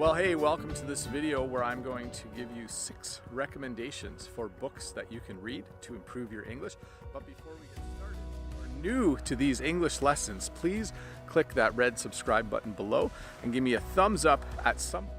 Well, hey, welcome to this video where I'm going to give you 6 recommendations for books that you can read to improve your English. But before we get started, if you're new to these English lessons, please click that red subscribe button below and give me a thumbs up at some point.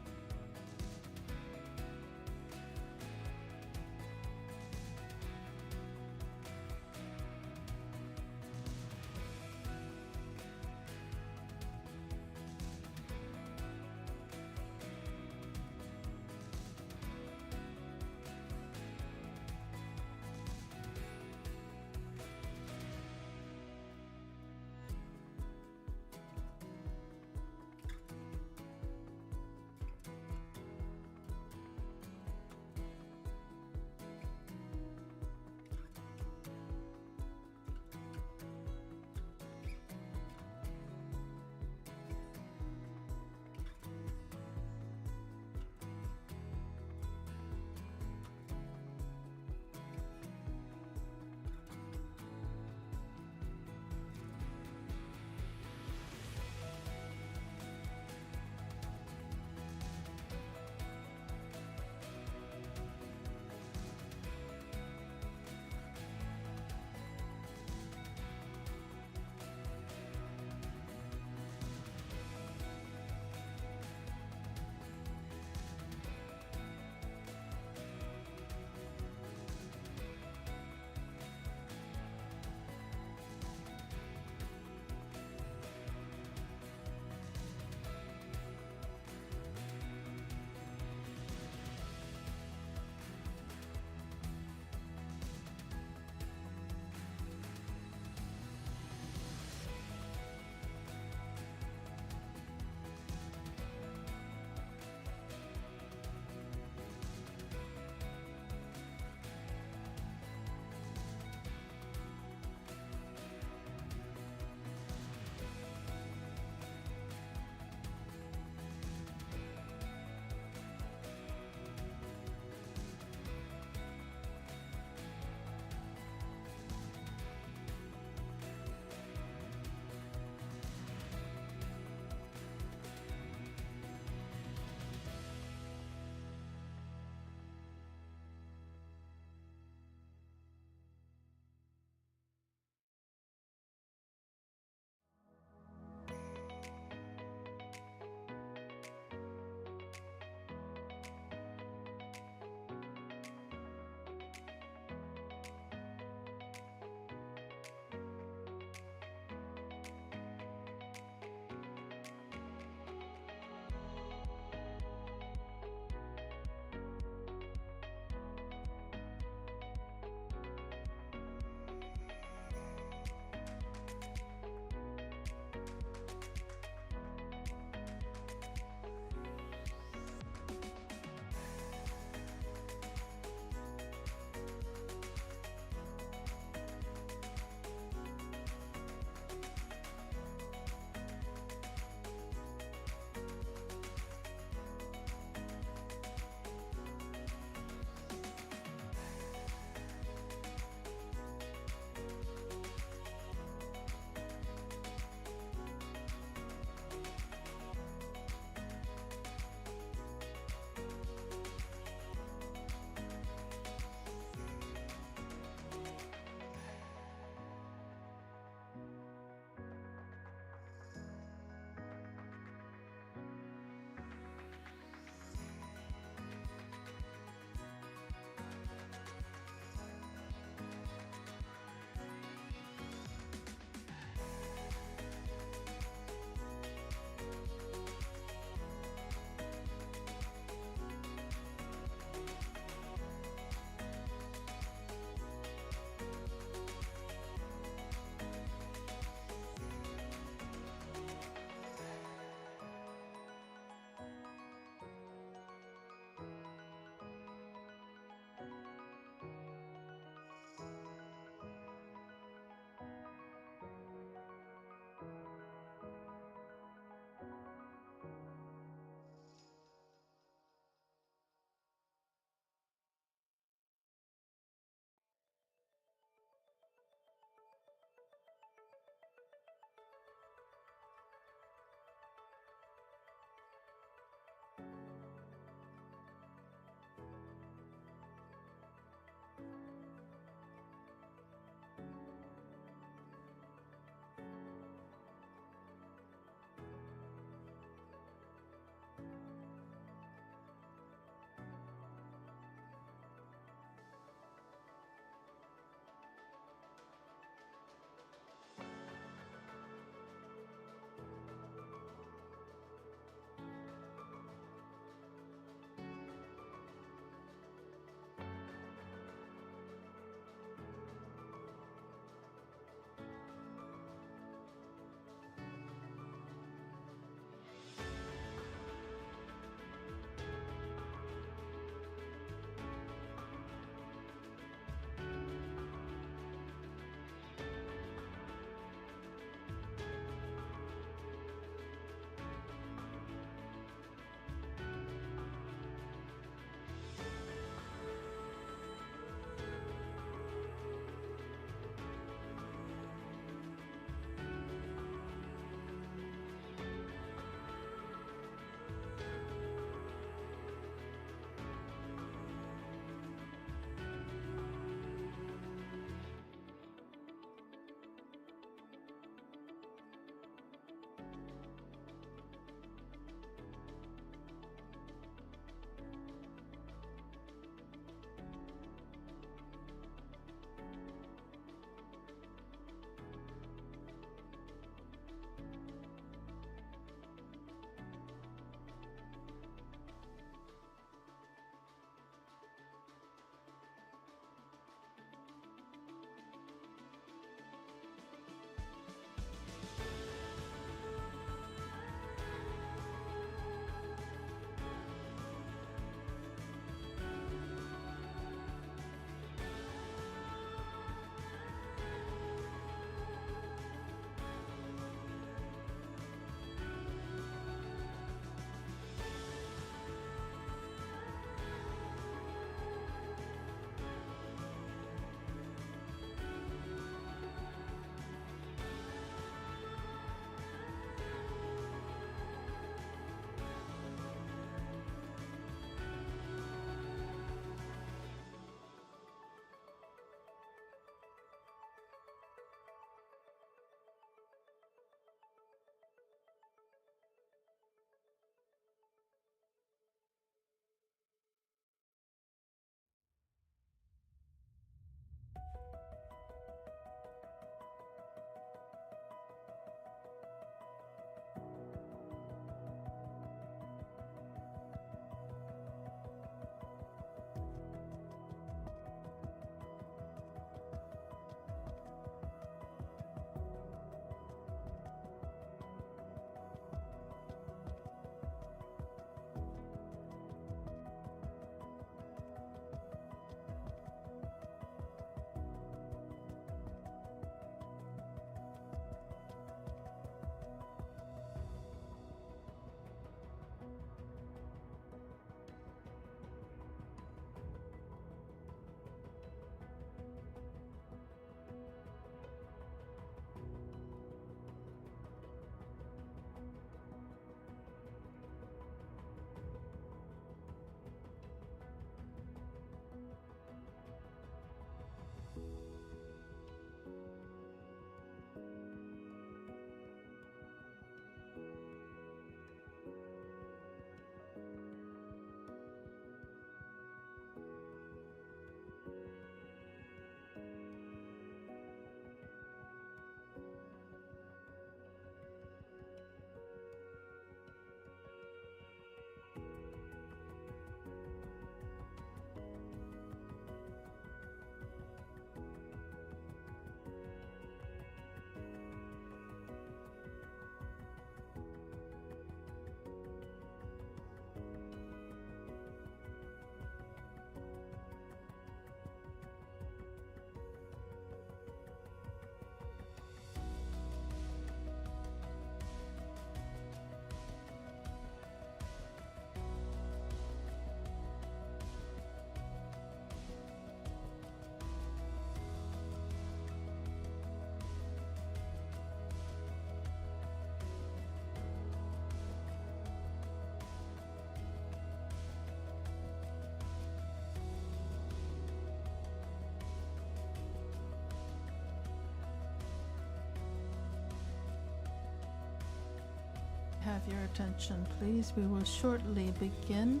have your attention, please? We will shortly begin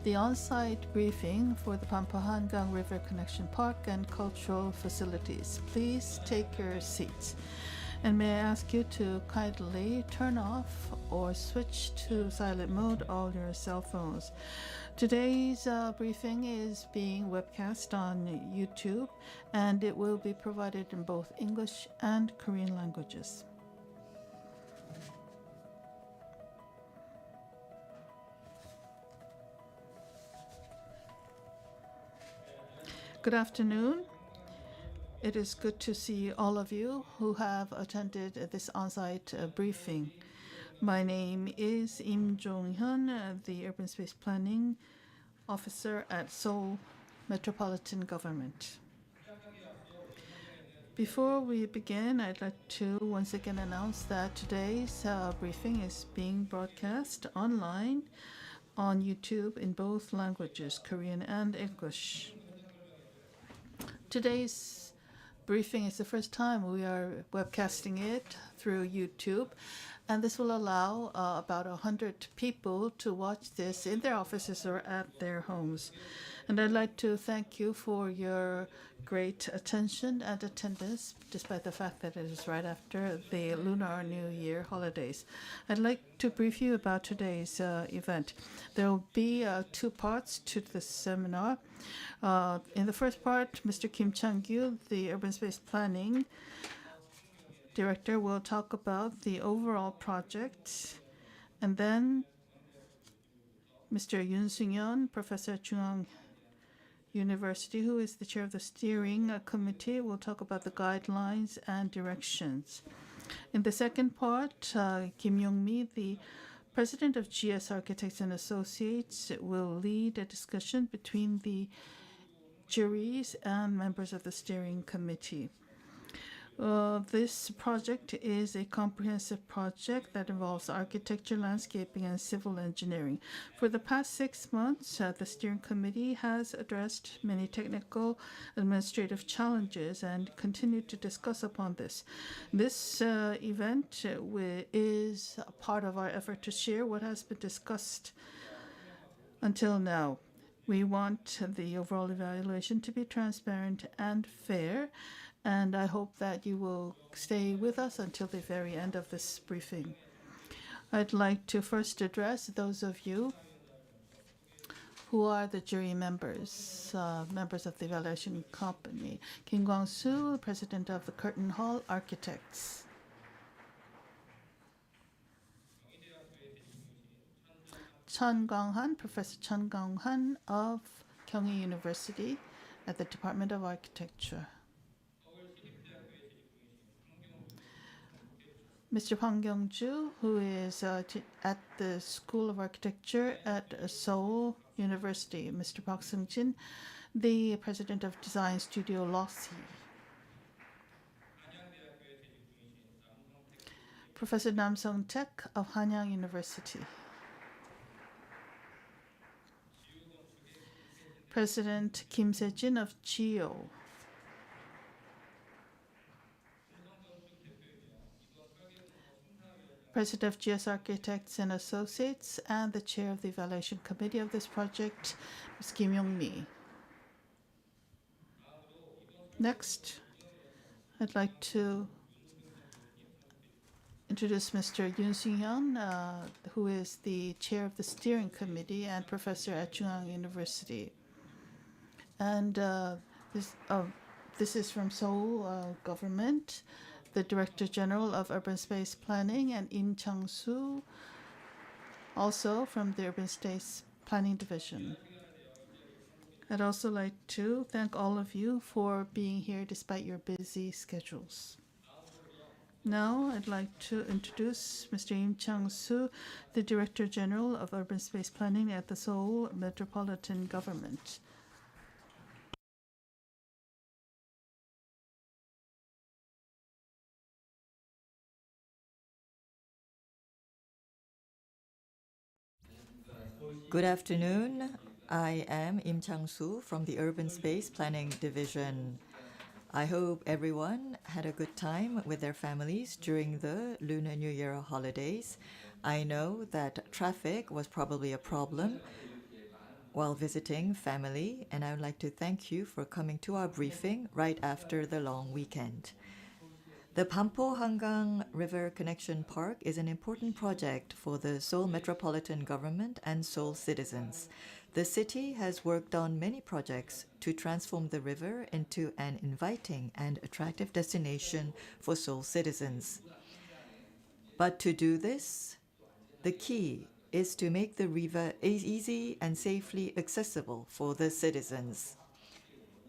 the on-site briefing for the Banpo-Hangang River Connection Park and cultural facilities. Please take your seats. And may I ask you to kindly turn off or switch to silent mode all your cell phones. Today's briefing is being webcast on YouTube, and it will be provided in both English and Korean languages. Good afternoon. It is good to see all of you who have attended this on-site briefing. My name is Im Jong-hyun, the Urban Space Planning Officer at Seoul Metropolitan Government. Before we begin, I'd like to once again announce that today's briefing is being broadcast online on YouTube in both languages, Korean and English. Today's briefing is the first time we are webcasting it through YouTube, and this will allow about 100 people to watch this in their offices or at their homes. And I'd like to thank you for your great attention and attendance, despite the fact that it is right after the Lunar New Year holidays. I'd like to brief you about today's event. There will be two parts to the seminar. In the first part, Mr. Kim Chang-gyu, the Urban Space Planning Director, will talk about the overall project, and then Mr. Yoon Sung-yeon, Professor at Chungang University, who is the chair of the steering committee, will talk about the guidelines and directions. In the second part, Kim Yong-mi, the president of GS Architects and Associates, will lead a discussion between the juries and members of the steering committee. This project is a comprehensive project that involves architecture, landscaping, and civil engineering. For the past 6 months, the steering committee has addressed many technical administrative challenges and continued to discuss upon this. This event is a part of our effort to share what has been discussed until now. We want the overall evaluation to be transparent and fair, and I hope that you will stay with us until the very end of this briefing. I'd like to first address those of you who are the jury members, members of the evaluation company. Kim Kwang-soo, president of the Curtain Hall Architects. Chun Gang-han, Professor Chun Gang-han of Kyunghee University at the Department of Architecture. Mr. Hwang Kyung-ju, who is at the School of Architecture at Seoul University. Mr. Park Seung-jin, the president of Design Studio Lossy. Professor Nam Sung-taek of Hanyang University. President Kim Se-jin of GEO. President of GS Architects and Associates and the chair of the evaluation committee of this project, Ms. Kim Yong-mi. Next, I'd like to introduce Mr. Yoon Sung-yeon, who is the chair of the steering committee and professor at Chungang University. And this is from Seoul government, the Director General of Urban Space Planning, and Im Chang-soo, also from the Urban Space Planning Division. I'd also like to thank all of you for being here despite your busy schedules. Now I'd like to introduce Mr. Im Chang-soo, the Director General of Urban Space Planning at the Seoul Metropolitan Government. Good afternoon. I am Im Chang-soo from the Urban Space Planning Division. I hope everyone had a good time with their families during the Lunar New Year holidays. I know that traffic was probably a problem while visiting family, and I would like to thank you for coming to our briefing right after the long weekend. The Banpo-Hangang River Connection Park is an important project for the Seoul Metropolitan Government and Seoul citizens. The city has worked on many projects to transform the river into an inviting and attractive destination for Seoul citizens. But to do this, the key is to make the river easy and safely accessible for the citizens.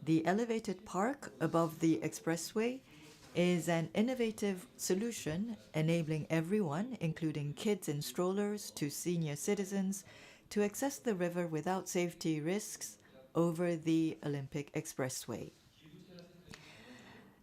The elevated park above the expressway is an innovative solution enabling everyone, including kids in strollers to senior citizens, to access the river without safety risks over the Olympic Expressway.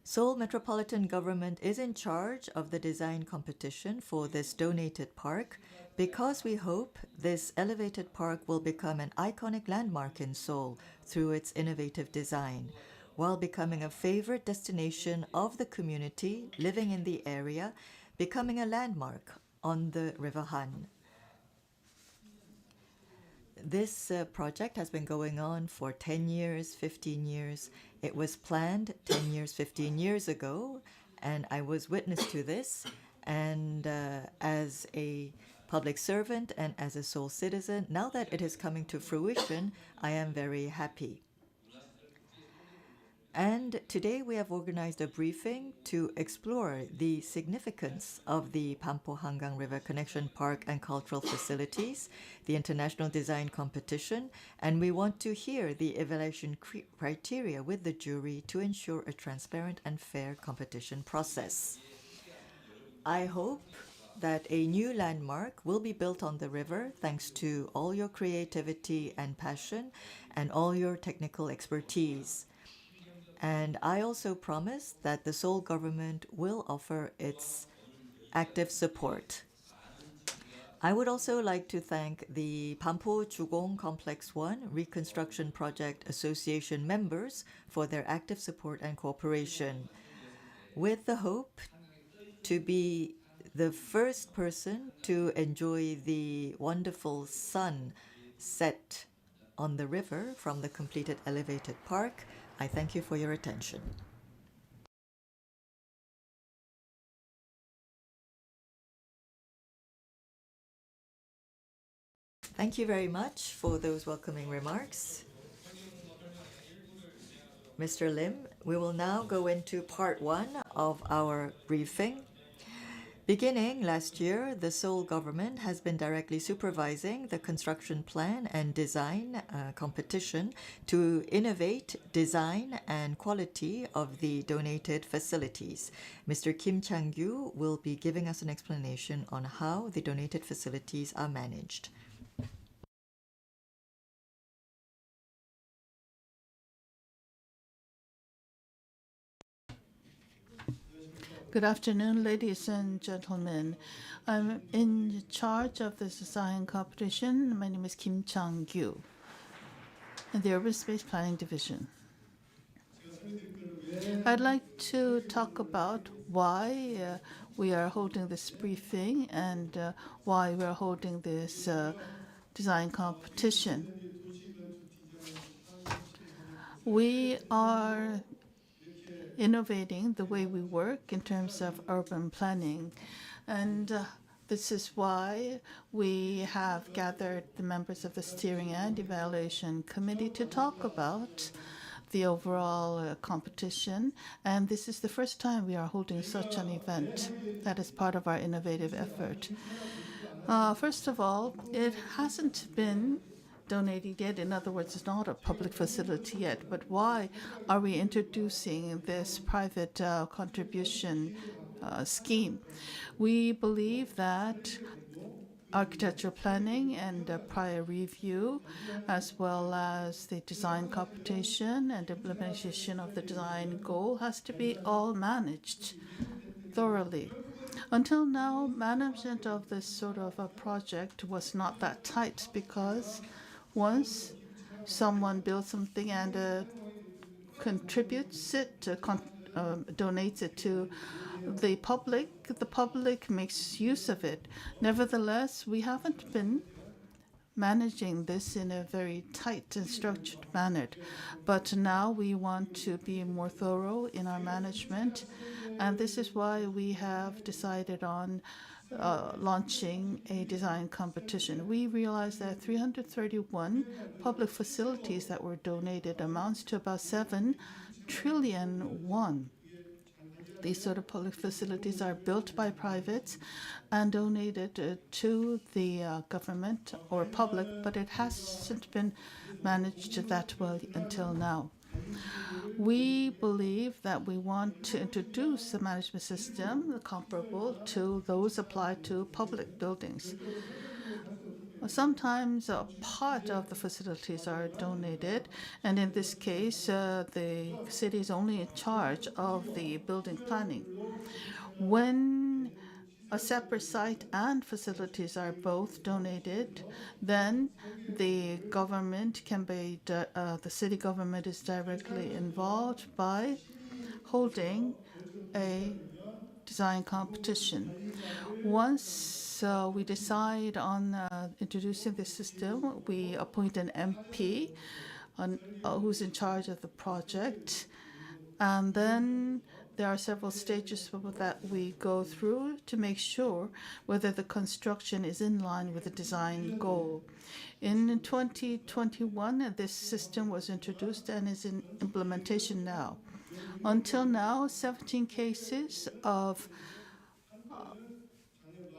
Seoul Metropolitan Government is in charge of the design competition for this donated park because we hope this elevated park will become an iconic landmark in Seoul through its innovative design, while becoming a favorite destination of the community living in the area, becoming a landmark on the River Han. This project has been going on for 10 years, 15 years. It was planned 10 years, 15 years ago, and I was witness to this. And as a public servant and as a Seoul citizen, now that it is coming to fruition, I am very happy. And today we have organized a briefing to explore the significance of the Banpo-Hangang River Connection Park and cultural facilities, the international design competition, and we want to hear the evaluation criteria with the jury to ensure a transparent and fair competition process. I hope that a new landmark will be built on the river thanks to all your creativity and passion and all your technical expertise. And I also promise that the Seoul government will offer its active support. I would also like to thank the Banpo-Jugon Complex 1 Reconstruction Project Association members for their active support and cooperation, with the hope to be the first person to enjoy the wonderful sun set on the river from the completed elevated park. I thank you for your attention. Thank you very much for those welcoming remarks. Mr. Lim, we will now go into part one of our briefing. Beginning last year, the Seoul government has been directly supervising the construction plan and design competition to innovate design and quality of the donated facilities. Mr. Kim Chang-gyu will be giving us an explanation on how the donated facilities are managed. Good afternoon, ladies and gentlemen. I'm in charge of the design competition. My name is Kim Chang-gyu in the Urban Space Planning Division. I'd like to talk about why we are holding this briefing and why we're holding this design competition. We are innovating the way we work in terms of urban planning. And this is why we have gathered the members of the Steering and Evaluation Committee to talk about the overall competition. And this is the first time we are holding such an event that is part of our innovative effort. First of all, it hasn't been donated yet. In other words, it's not a public facility yet. But why are we introducing this private contribution scheme? We believe that architecture planning and prior review, as well as the design competition and implementation of the design goal, has to be all managed thoroughly. Until now, management of this sort of a project was not that tight because once someone builds something and contributes it, donates it to the public makes use of it. Nevertheless, we haven't been managing this in a very tight and structured manner. But now we want to be more thorough in our management, and this is why we have decided on launching a design competition. We realized that 331 public facilities that were donated amounts to about 7 trillion won. These sort of public facilities are built by privates and donated to the government or public, but it hasn't been managed that well until now. We believe that we want to introduce a management system comparable to those applied to public buildings. Sometimes a part of the facilities are donated, and in this case, the city is only in charge of the building planning. When a separate site and facilities are both donated, then the government the city government is directly involved by holding a design competition. Once we decide on introducing this system, we appoint an MP who's in charge of the project, and then there are several stages that we go through to make sure whether the construction is in line with the design goal. In 2021, this system was introduced and is in implementation now. Until now, 17 cases of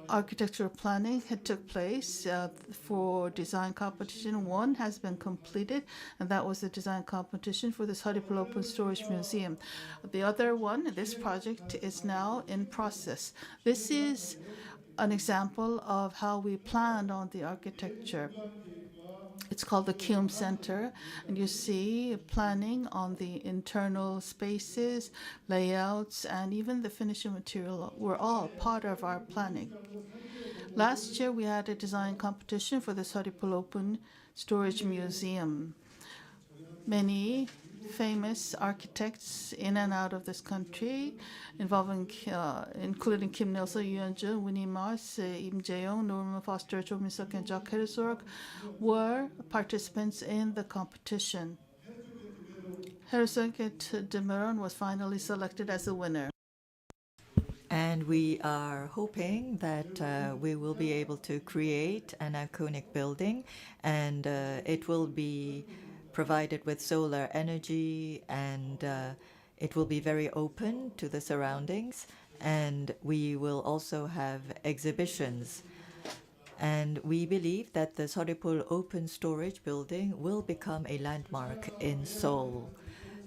architectural planning had took place for design competition. One has been completed, and that was the design competition for the Saripul Open Storage Museum. The other one, this project, is now in process. This is an example of how we planned on the architecture. It's called the Kium Center, and you see planning on the internal spaces, layouts, and even the finishing material were all part of our planning. Last year, we had a design competition for the Saripul Open Storage Museum. Many famous architects in and out of this country, including Kim Nilsson, Yoo Yeon-jun, Winnie Mars, Im Jae-young, Norman Foster, Cho Min-suk, and Jacques Herzog, were participants in the competition. Herzog de Meuron was finally selected as the winner. And we are hoping that we will be able to create an iconic building, and it will be provided with solar energy, and it will be very open to the surroundings, and we will also have exhibitions. And we believe that the Saripul Open Storage Building will become a landmark in Seoul.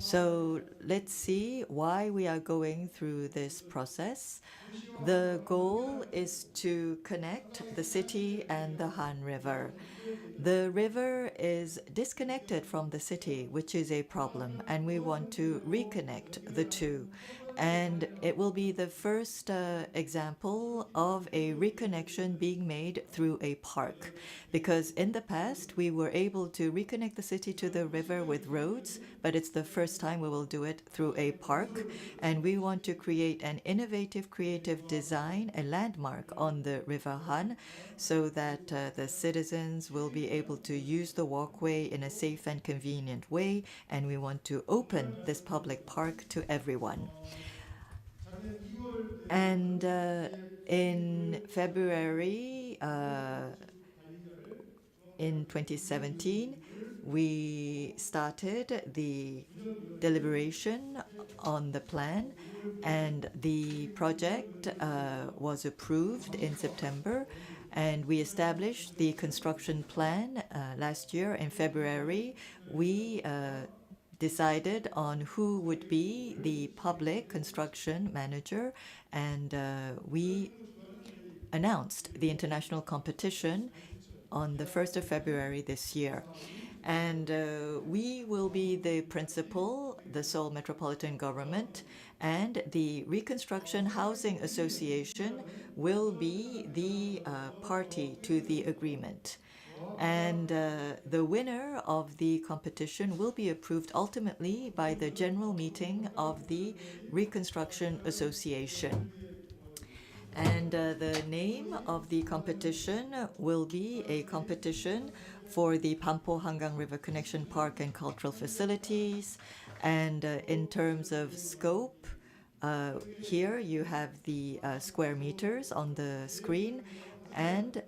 So let's see why we are going through this process. The goal is to connect the city and the Han River. The river is disconnected from the city, which is a problem, and we want to reconnect the two. And it will be the first example of a reconnection being made through a park. Because in the past, we were able to reconnect the city to the river with roads, but it's the first time we will do it through a park. And we want to create an innovative, creative design, a landmark on the River Han, so that the citizens will be able to use the walkway in a safe and convenient way. And we want to open this public park to everyone. And in February in 2017, we started the deliberation on the plan, and the project was approved in September, and we established the construction plan last year. In February, we decided on who would be the public construction manager, and we announced the international competition on the 1st of February this year. And we will be the principal, the Seoul Metropolitan Government, and the Reconstruction Housing Association will be the party to the agreement. And the winner of the competition will be approved ultimately by the general meeting of the Reconstruction Association. And the name of the competition will be a competition for the Banpo-Hangang River Connection Park and Cultural Facilities. And in terms of scope, here you have the square meters on the screen, and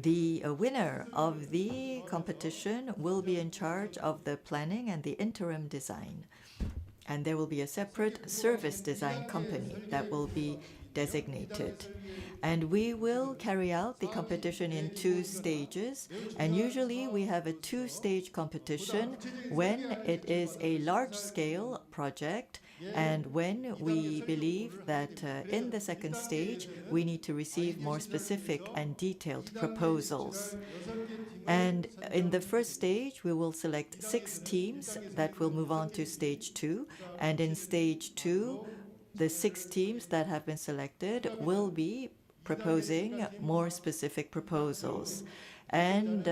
the winner of the competition will be in charge of the planning and the interim design. And there will be a separate service design company that will be designated. And we will carry out the competition in 2 stages. And usually we have a 2-stage competition when it is a large-scale project and when we believe that in the 2nd stage we need to receive more specific and detailed proposals. And in the 1st stage, we will select 6 teams that will move on to stage 2. And in stage 2, the 6 teams that have been selected will be proposing more specific proposals. And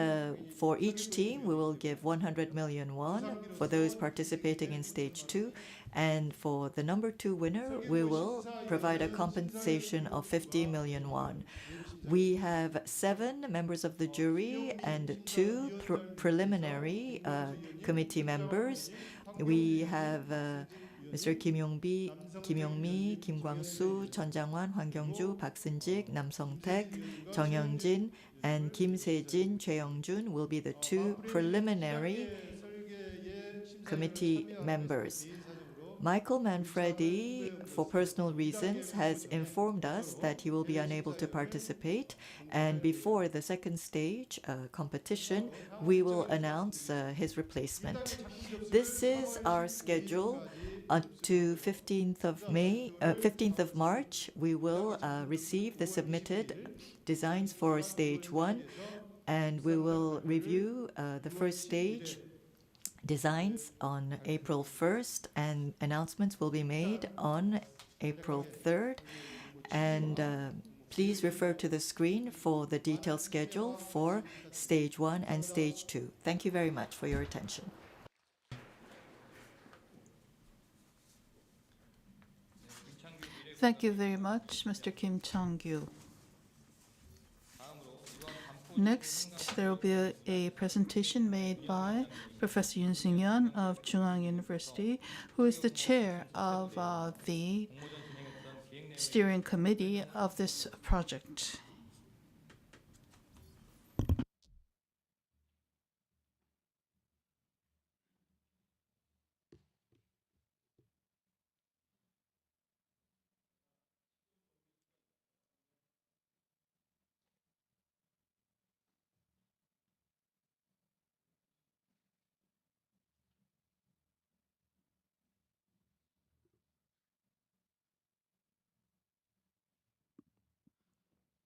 for each team, we will give 100 million won for those participating in stage 2. And for the number 2 winner, we will provide a compensation of 50 million won. We have 7 members of the jury and 2 preliminary committee members. We have Mr. Kim Yong-mi, Kim Kwang-soo, Chun Jang-wan, Hwang Kyung-ju, Park Seun-jik, Nam Song-taek, Jung Young-jin, and Kim Se-jin, Choi Young-jun will be the 2 preliminary committee members. Michael Manfredi, for personal reasons, has informed us that he will be unable to participate, and before the 2nd stage competition, we will announce his replacement. This is our schedule. Up to 15th of March, we will receive the submitted designs for stage 1, and we will review the 1st stage designs on April 1st, and announcements will be made on April 3rd. And please refer to the screen for the detailed schedule for stage 1 and stage 2. Thank you very much for your attention. Thank you very much, Mr. Kim Chang-gyu. Next, there will be a presentation made by Professor Yoon Seung-yeon of Chungang University, who is the chair of the steering committee of this project.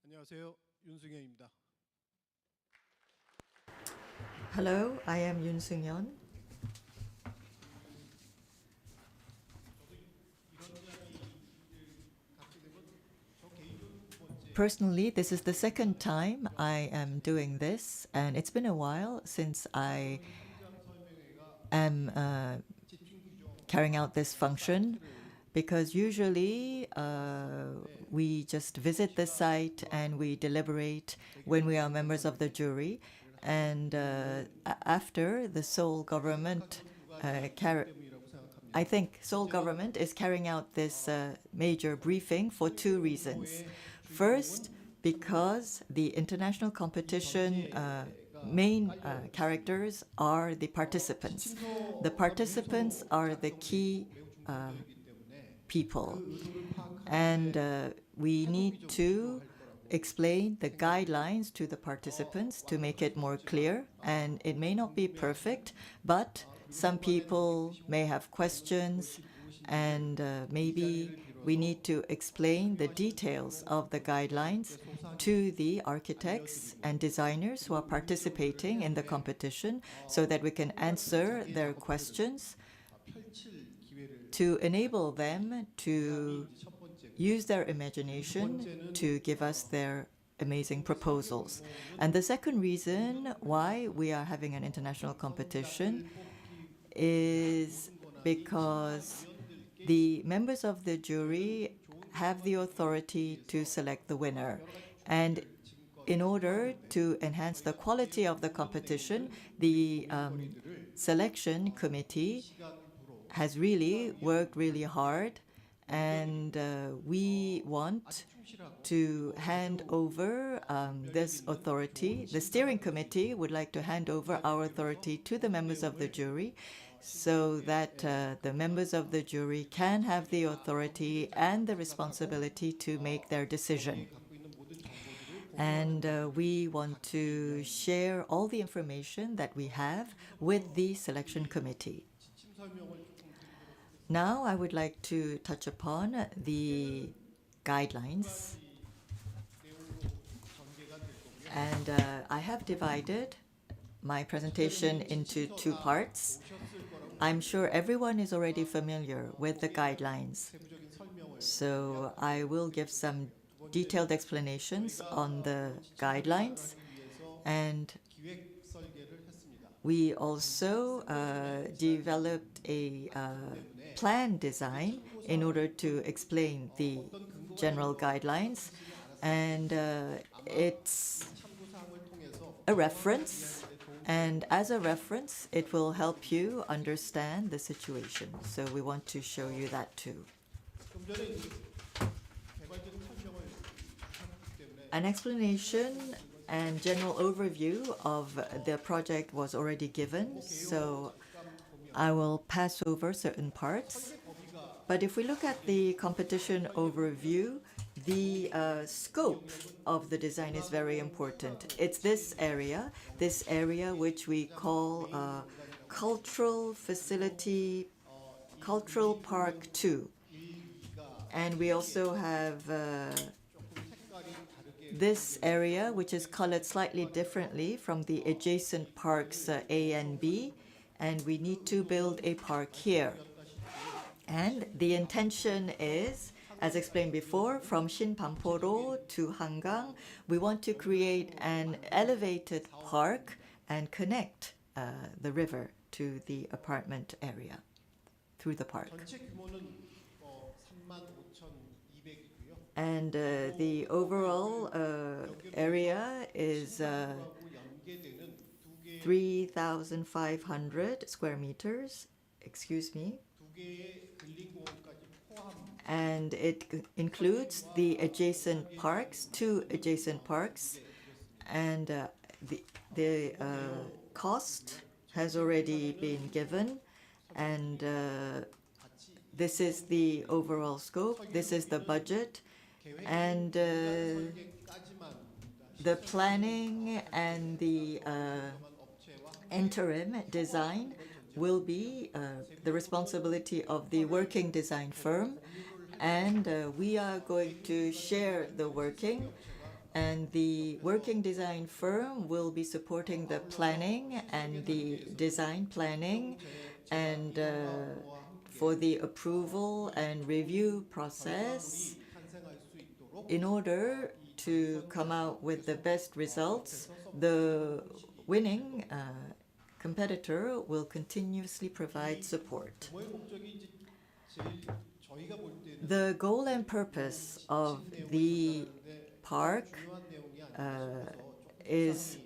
안녕하세요. 윤승현입니다. Hello, I am Yoon Seung-yeon. Personally, this is the 2nd time I am doing this, and it's been a while since I am carrying out this function, because usually we just visit the site and we deliberate when we are members of the jury. And after the Seoul government, I think Seoul government is carrying out this major briefing for 2 reasons. First, because the international competition main characters are the participants. The participants are the key people. And we need to explain the guidelines to the participants to make it more clear. And it may not be perfect, but some people may have questions, and maybe we need to explain the details of the guidelines to the architects and designers who are participating in the competition, so that we can answer their questions to enable them to use their imagination to give us their amazing proposals. And the second reason why we are having an international competition is because the members of the jury have the authority to select the winner. And in order to enhance the quality of the competition, the selection committee has really worked really hard, and we want to hand over this authority. The steering committee would like to hand over our authority to the members of the jury so that the members of the jury can have the authority and the responsibility to make their decision. And we want to share all the information that we have with the selection committee. Now I would like to touch upon the guidelines. And I have divided my presentation into two parts. I'm sure everyone is already familiar with the guidelines, so I will give some detailed explanations on the guidelines. And we also developed a plan design in order to explain the general guidelines. And it's a reference. And as a reference, it will help you understand the situation. So we want to show you that too. An explanation and general overview of the project was already given, so I will pass over certain parts. But if we look at the competition overview, the scope of the design is very important. It's this area which we call Cultural Facility, Cultural Park 2. And we also have this area, which is colored slightly differently from the adjacent parks A and B, and we need to build a park here. And the intention is, as explained before, from Banpo to Hangang, we want to create an elevated park and connect the river to the apartment area through the park. And the overall area is 3,500 square meters, and it includes the adjacent parks, 2 adjacent parks, and the cost has already been given, and this is the overall scope, this is the budget, and the planning and the interim design will be the responsibility of the working design firm, and we are going to share the working, and the working design firm will be supporting the planning and the design planning, and for the approval and review process, in order to come out with the best results, the winning competitor will continuously provide support. The goal and purpose of the park is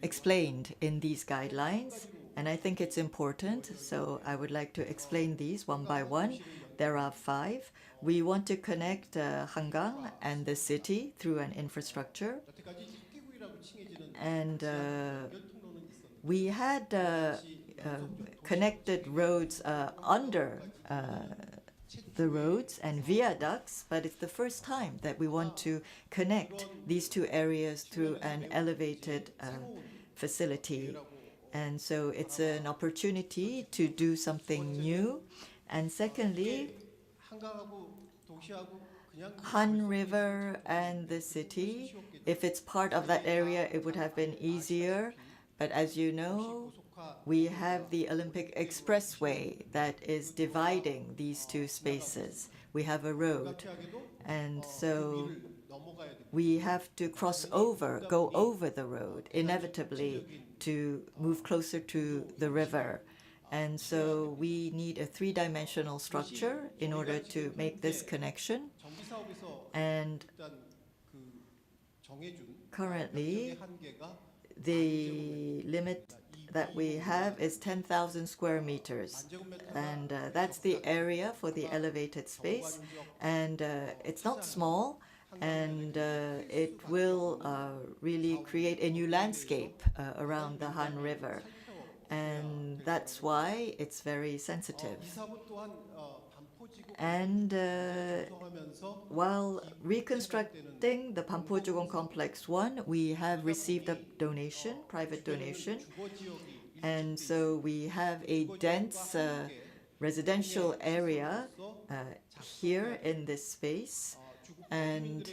explained in these guidelines, and I think it's important, so I would like to explain these one by one. There are 5. We want to connect Hangang and the city through an infrastructure. And we had connected roads under the roads and viaducts, but it's the first time that we want to connect these 2 areas through an elevated facility. And so it's an opportunity to do something new. And secondly, Han River and the city, if it's part of that area, it would have been easier. But as you know, we have the Olympic Expressway that is dividing these 2 spaces. We have a road. And so we have to go over the road, inevitably, to move closer to the river. And so we need a three-dimensional structure in order to make this connection. And currently, the limit that we have is 10,000 square meters. And that's the area for the elevated space. And it's not small. And it will really create a new landscape around the Han River. And that's why it's very sensitive. And while reconstructing the Banpo-Jugon Complex 1, we have received a donation, private donation. And so we have a dense residential area here in this space. And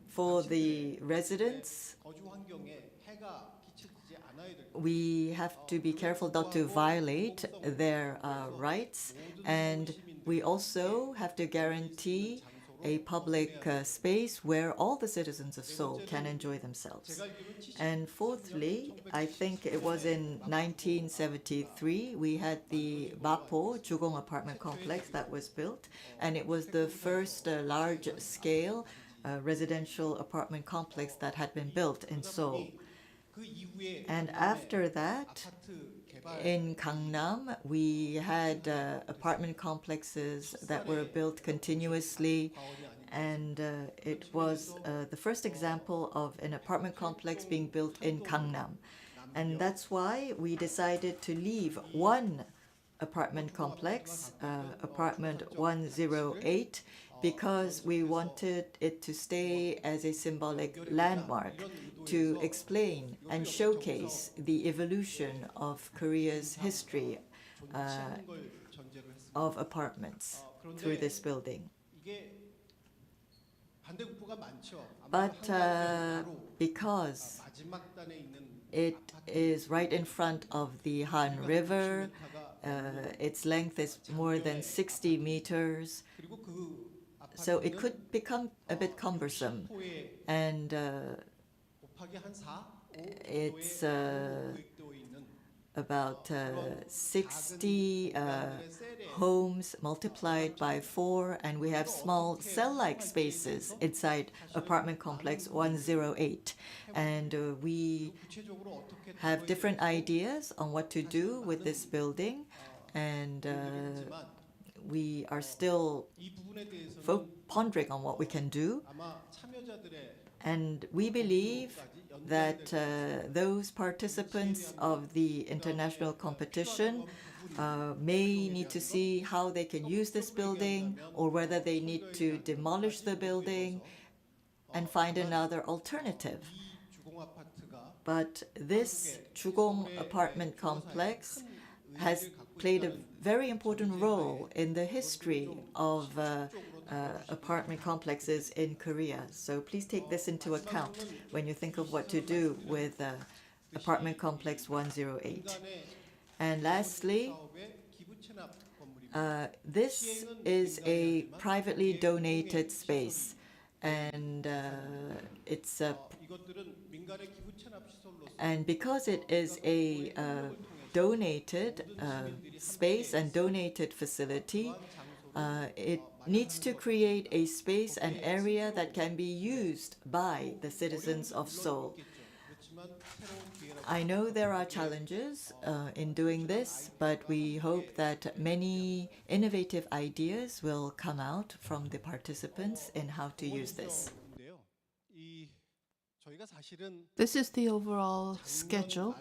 for the residents, we have to be careful not to violate their rights, and we also have to guarantee a public space where all the citizens of Seoul can enjoy themselves. And fourthly, I think it was in 1973, we had the Banpo-Jugon apartment complex that was built, and it was the first large-scale residential apartment complex that had been built in Seoul. And after that, in Gangnam, we had apartment complexes that were built continuously, and it was the first example of an apartment complex being built in Gangnam. And that's why we decided to leave one apartment complex, apartment 108, because we wanted it to stay as a symbolic landmark to explain and showcase the evolution of Korea's history of apartments through this building. But because it is right in front of the Han River, its length is more than 60 meters, so it could become a bit cumbersome. And it's about 60 homes multiplied by 4, and we have small cell-like spaces inside apartment complex 108. And we have different ideas on what to do with this building, and we are still pondering on what we can do. And we believe that those participants of the international competition may need to see how they can use this building, or whether they need to demolish the building and find another alternative. But this Jugong apartment complex has played a very important role in the history of apartment complexes in Korea. So please take this into account when you think of what to do with apartment complex 108. And lastly, this is a privately donated space, and and because it is a donated space and donated facility, it needs to create a space and area that can be used by the citizens of Seoul. I know there are challenges in doing this, but we hope that many innovative ideas will come out from the participants in how to use this. This is the overall schedule.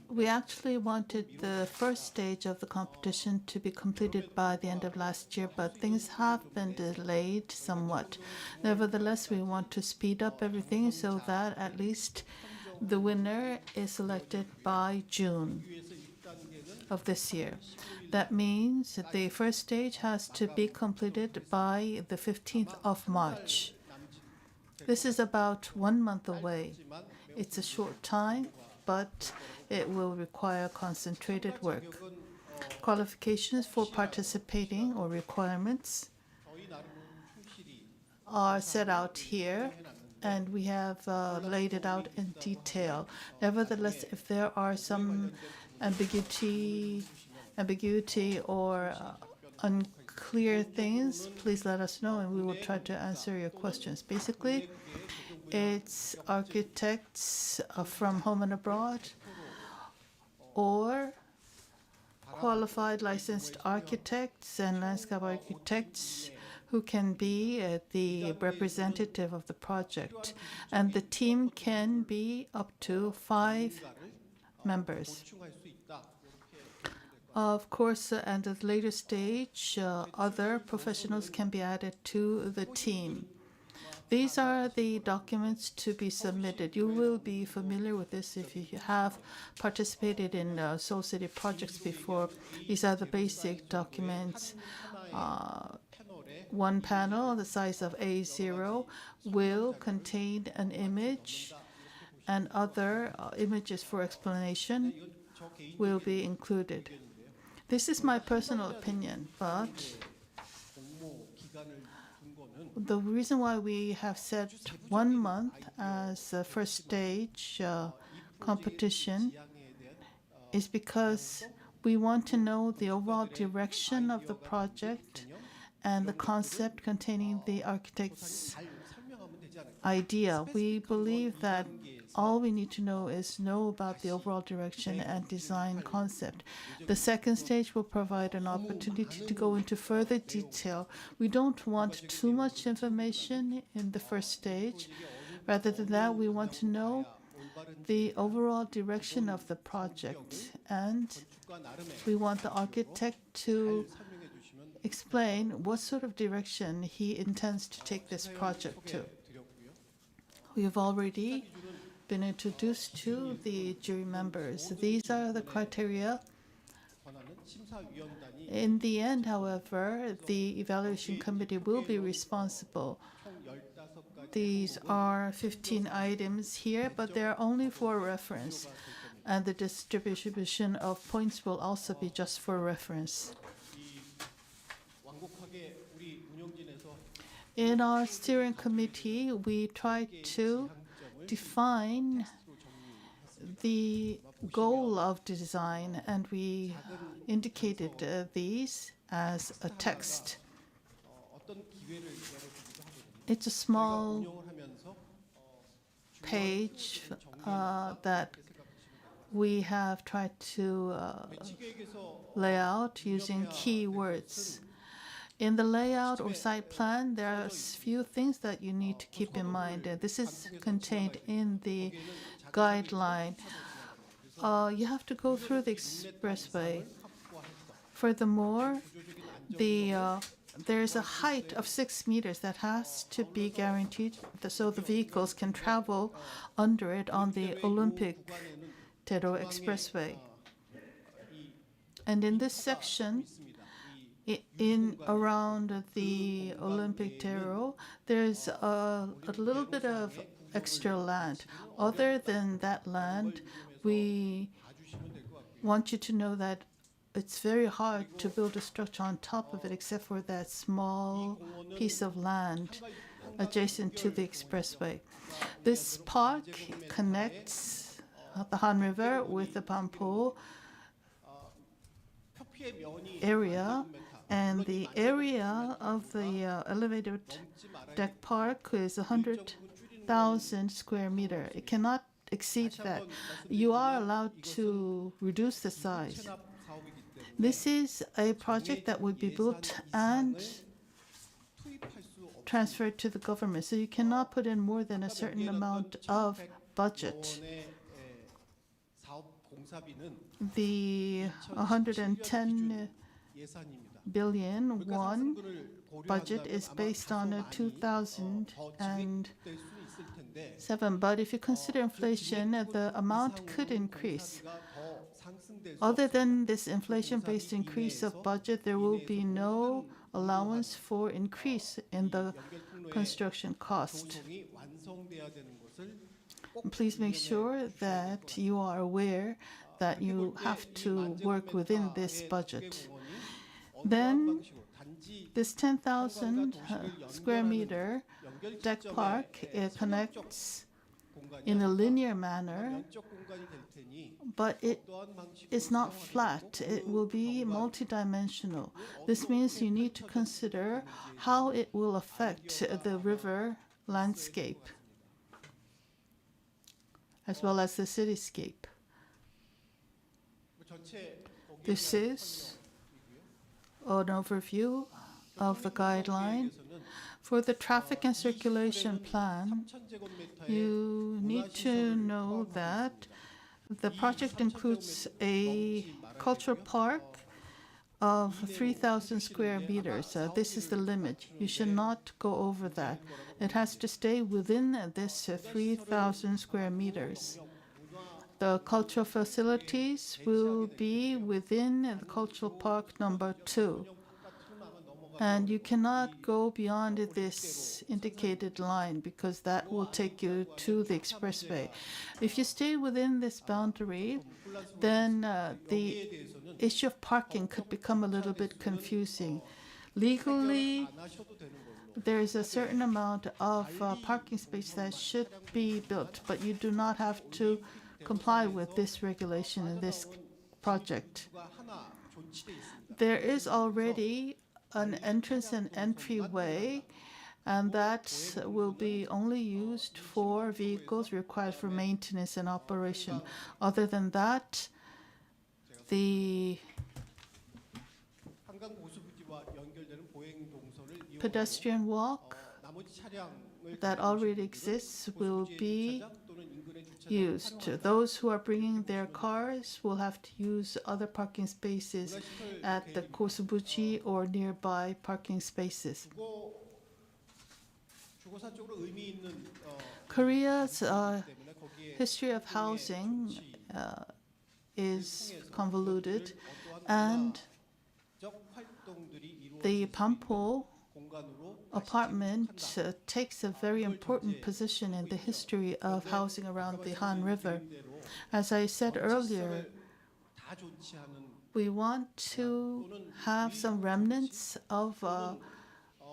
We actually wanted the first stage of the competition to be completed by the end of last year, but things have been delayed somewhat. Nevertheless, we want to speed up everything so that at least the winner is selected by June of this year. That means that the first stage has to be completed by the 15th of March. This is about 1 month away. It's a short time, but it will require concentrated work. Qualifications for participating or requirements. are set out here, and we have laid it out in detail. Nevertheless, if there are some ambiguity or unclear things, please let us know, and we will try to answer your questions. Basically, it's architects from home and abroad, or qualified licensed architects and landscape architects who can be the representative of the project. And the team can be up to 5 members. Of course, at a later stage, other professionals can be added to the team. These are the documents to be submitted. You will be familiar with this if you have participated in Seoul City projects before. These are the basic documents. One panel the size of A0 will contain an image, and other images for explanation will be included. This is my personal opinion, but the reason why we have set 1 month as a first stage competition is because we want to know the overall direction of the project and the concept containing the architect's idea. We believe that all we need to know is about the overall direction and design concept. The second stage will provide an opportunity to go into further detail. We don't want too much information in the first stage. Rather than that, we want to know the overall direction of the project, and we want the architect to explain what sort of direction he intends to take this project to. We have already been introduced to the jury members. These are the criteria. In the end, however, the evaluation committee will be responsible. These are 15 items here, but they are only for reference, and the distribution of points will also be just for reference. In our steering committee, we try to define the goal of design, and we indicated these as a text. It's a small page that we have tried to lay out using keywords. In the layout or site plan, there are a few things that you need to keep in mind. This is contained in the guideline. You have to go through the expressway. Furthermore, there's a height of 6 meters that has to be guaranteed so the vehicles can travel under it on the Olympic Daero Expressway. And in this section, in around the Olympic Daero, there's a little bit of extra land. Other than that land, we want you to know that it's very hard to build a structure on top of it except for that small piece of land adjacent to the expressway. This park connects the Han River with the Banpo area, and the area of the elevated deck park is 100,000 square meters. It cannot exceed that. You are allowed to reduce the size. This is a project that would be built and transferred to the government, so you cannot put in more than a certain amount of budget. The 110 billion won budget is based on 2007, but if you consider inflation, the amount could increase. Other than this inflation-based increase of budget, there will be no allowance for increase in the construction cost. Please make sure that you are aware that you have to work within this budget. Then, this 10,000 square meter deck park. It connects in a linear manner, but it is not flat. It will be multidimensional. This means you need to consider how it will affect the river landscape as well as the cityscape. This is an overview of the guideline. For the traffic and circulation plan, you need to know that the project includes a cultural park of 3,000 square meters. This is the limit. You should not go over that. It has to stay within this 3,000 square meters. The cultural facilities will be within the cultural park number 2. And you cannot go beyond this indicated line because that will take you to the expressway. If you stay within this boundary, then the issue of parking could become a little bit confusing. Legally, there is a certain amount of parking space that should be built, but you do not have to comply with this regulation in this project. There is already an entrance and entryway, and that will be only used for vehicles required for maintenance and operation. Other than that, the pedestrian walk that already exists will be used. Those who are bringing their cars will have to use other parking spaces at the Kosubuji or nearby parking spaces. Korea's history of housing is convoluted, and the Banpo apartment takes a very important position in the history of housing around the Han River. As I said earlier, we want to have some remnants of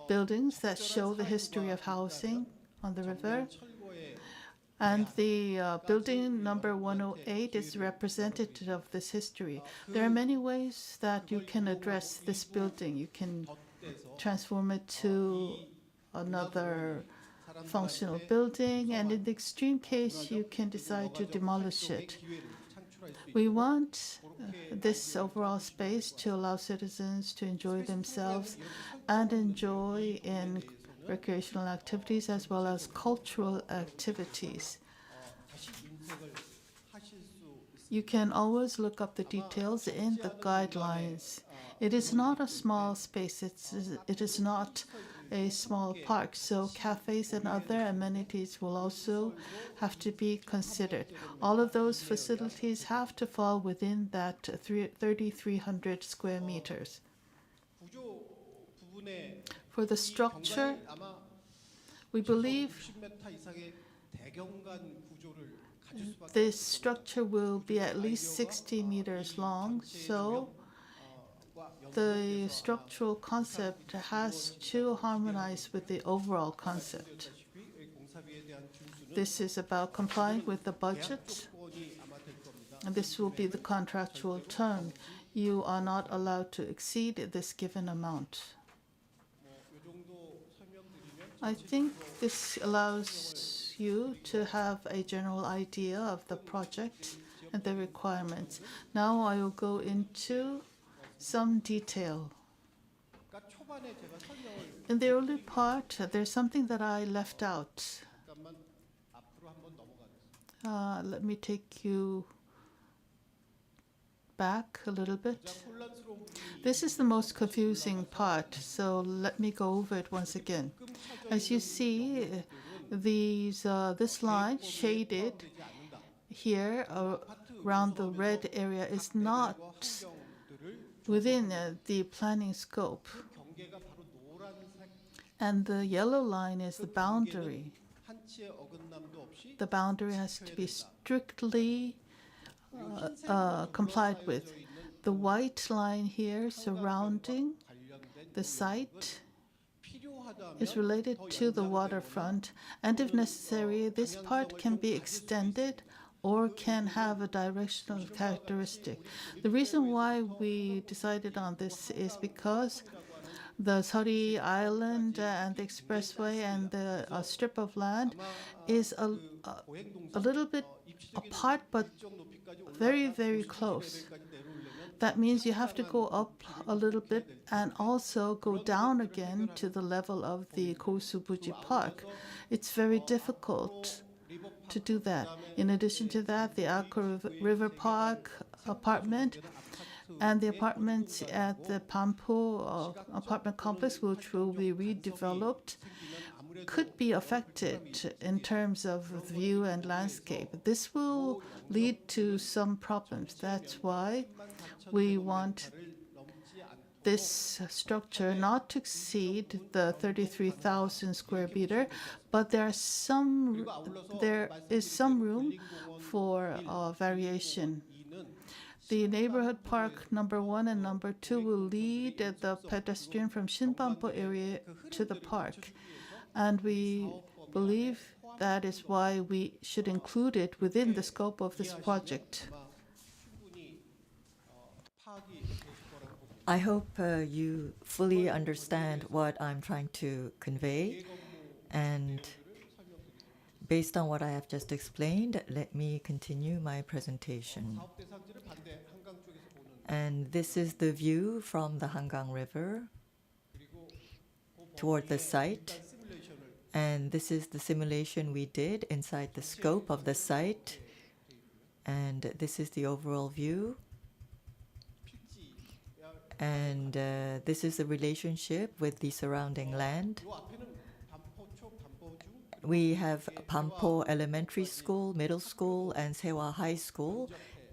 buildings that show the history of housing on the river. And the building number 108 is representative of this history. There are many ways that you can address this building. You can transform it to another functional building, and in the extreme case, you can decide to demolish it. We want this overall space to allow citizens to enjoy themselves and enjoy in recreational activities as well as cultural activities. You can always look up the details in the guidelines. It is not a small space. It is not a small park, so cafes and other amenities will also have to be considered. All of those facilities have to fall within that 3,300 square meters. For the structure, we believe this structure will be at least 60 meters long, so the structural concept has to harmonize with the overall concept. This is about complying with the budget, and this will be the contractual term. You are not allowed to exceed this given amount. I think this allows you to have a general idea of the project and the requirements. Now I will go into some detail. In the early part, there's something that I left out. Let me take you back a little bit. This is the most confusing part, so let me go over it once again. As you see, this line shaded here around the red area is not within the planning scope. And the yellow line is the boundary. The boundary has to be strictly complied with. The white line here surrounding the site is related to the waterfront, and if necessary, this part can be extended or can have a directional characteristic. The reason why we decided on this is because the Sori Island and the expressway and the strip of land is a little bit apart, but very, very close. That means you have to go up a little bit and also go down again to the level of the Gosubuji Park. It's very difficult to do that. In addition to that, the Aqua River Park apartment and the apartments at the Banpo apartment complex, which will be redeveloped, could be affected in terms of view and landscape. This will lead to some problems. That's why we want this structure not to exceed the 33,000 square meter, but there is some room for variation. The neighborhood park number 1 and number 2 will lead the pedestrian from Shinbanpo area to the park. And we believe that is why we should include it within the scope of this project. I hope you fully understand what I'm trying to convey. And based on what I have just explained, let me continue my presentation. And this is the view from the Hangang River toward the site. And this is the simulation we did inside the scope of the site. And this is the overall view. And this is the relationship with the surrounding land. We have Banpo Elementary School, Middle School, and Sewa High School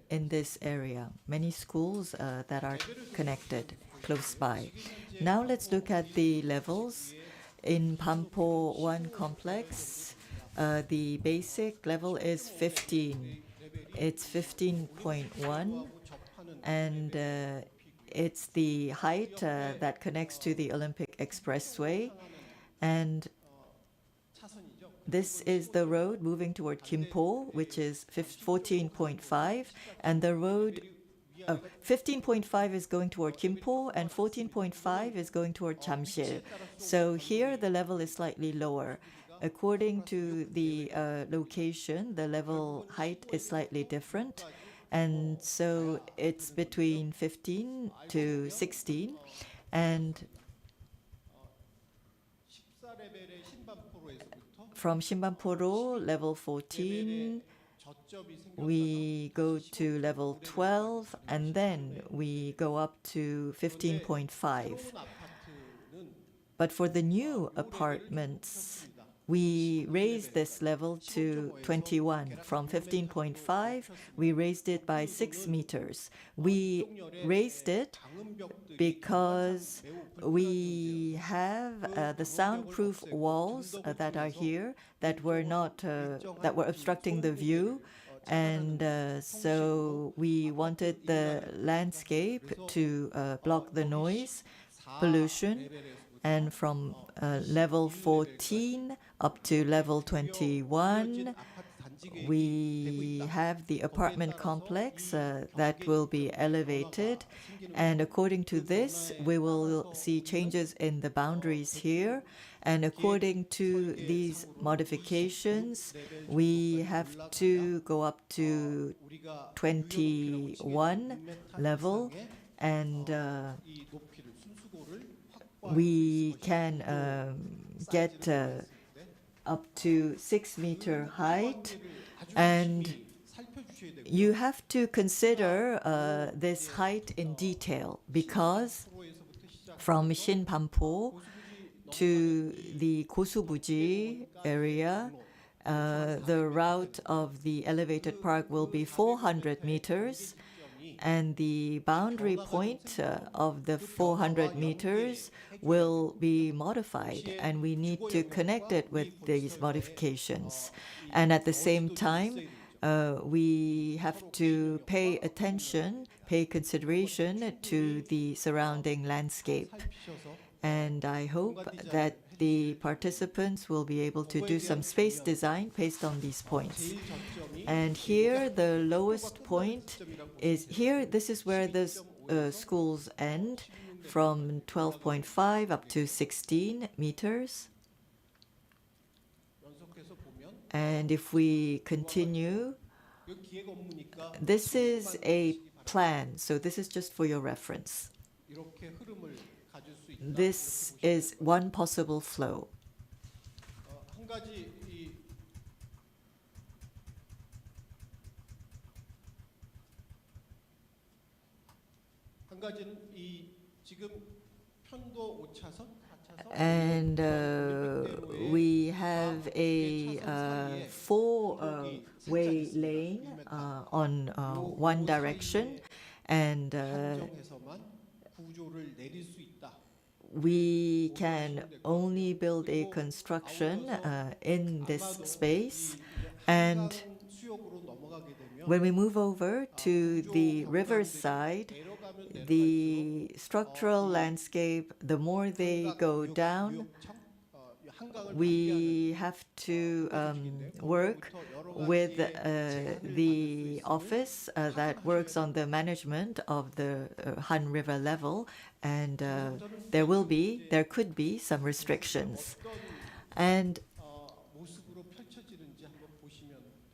in this area. Many schools that are connected close by. Now let's look at the levels. In Banpo 1 complex, the basic level is 15. It's 15.1, and it's the height that connects to the Olympic Expressway. And this is the road moving toward Gimpo, which is 14.5, and the road 15.5 is going toward Gimpo, and 14.5 is going toward Jamsil. So here the level is slightly lower. According to the location, the level height is slightly different. And so it's between 15 to 16. And from Shinbanpo-ro, level 14, we go to level 12, and then we go up to 15.5. But for the new apartments, we raised this level to 21. From 15.5, we raised it by 6 meters. We raised it because we have the soundproof walls that are here that were not that were obstructing the view, and so we wanted the landscape to block the noise pollution. And from level 14 up to level 21, we have the apartment complex that will be elevated. And according to this, we will see changes in the boundaries here. And according to these modifications, we have to go up to 21 level, and we can get up to 6 meter height. And you have to consider this height in detail, because from Shinbanpo to the Gosubuji area, the route of the elevated park will be 400 meters. And the boundary point of the 400 meters will be modified, and we need to connect it with these modifications. And at the same time, we have to pay attention, pay consideration to the surrounding landscape. And I hope that the participants will be able to do some space design based on these points. And here, the lowest point is here. This is where the schools end, from 12.5 up to 16 meters. And if we continue, this is a plan, so this is just for your reference. This is one possible flow. And we have a four-way lane on one direction, and we can only build a construction in this space. And when we move over to the river side, the structural landscape, the more they go down, we have to work with the office that works on the management of the Han River level, and there could be some restrictions. And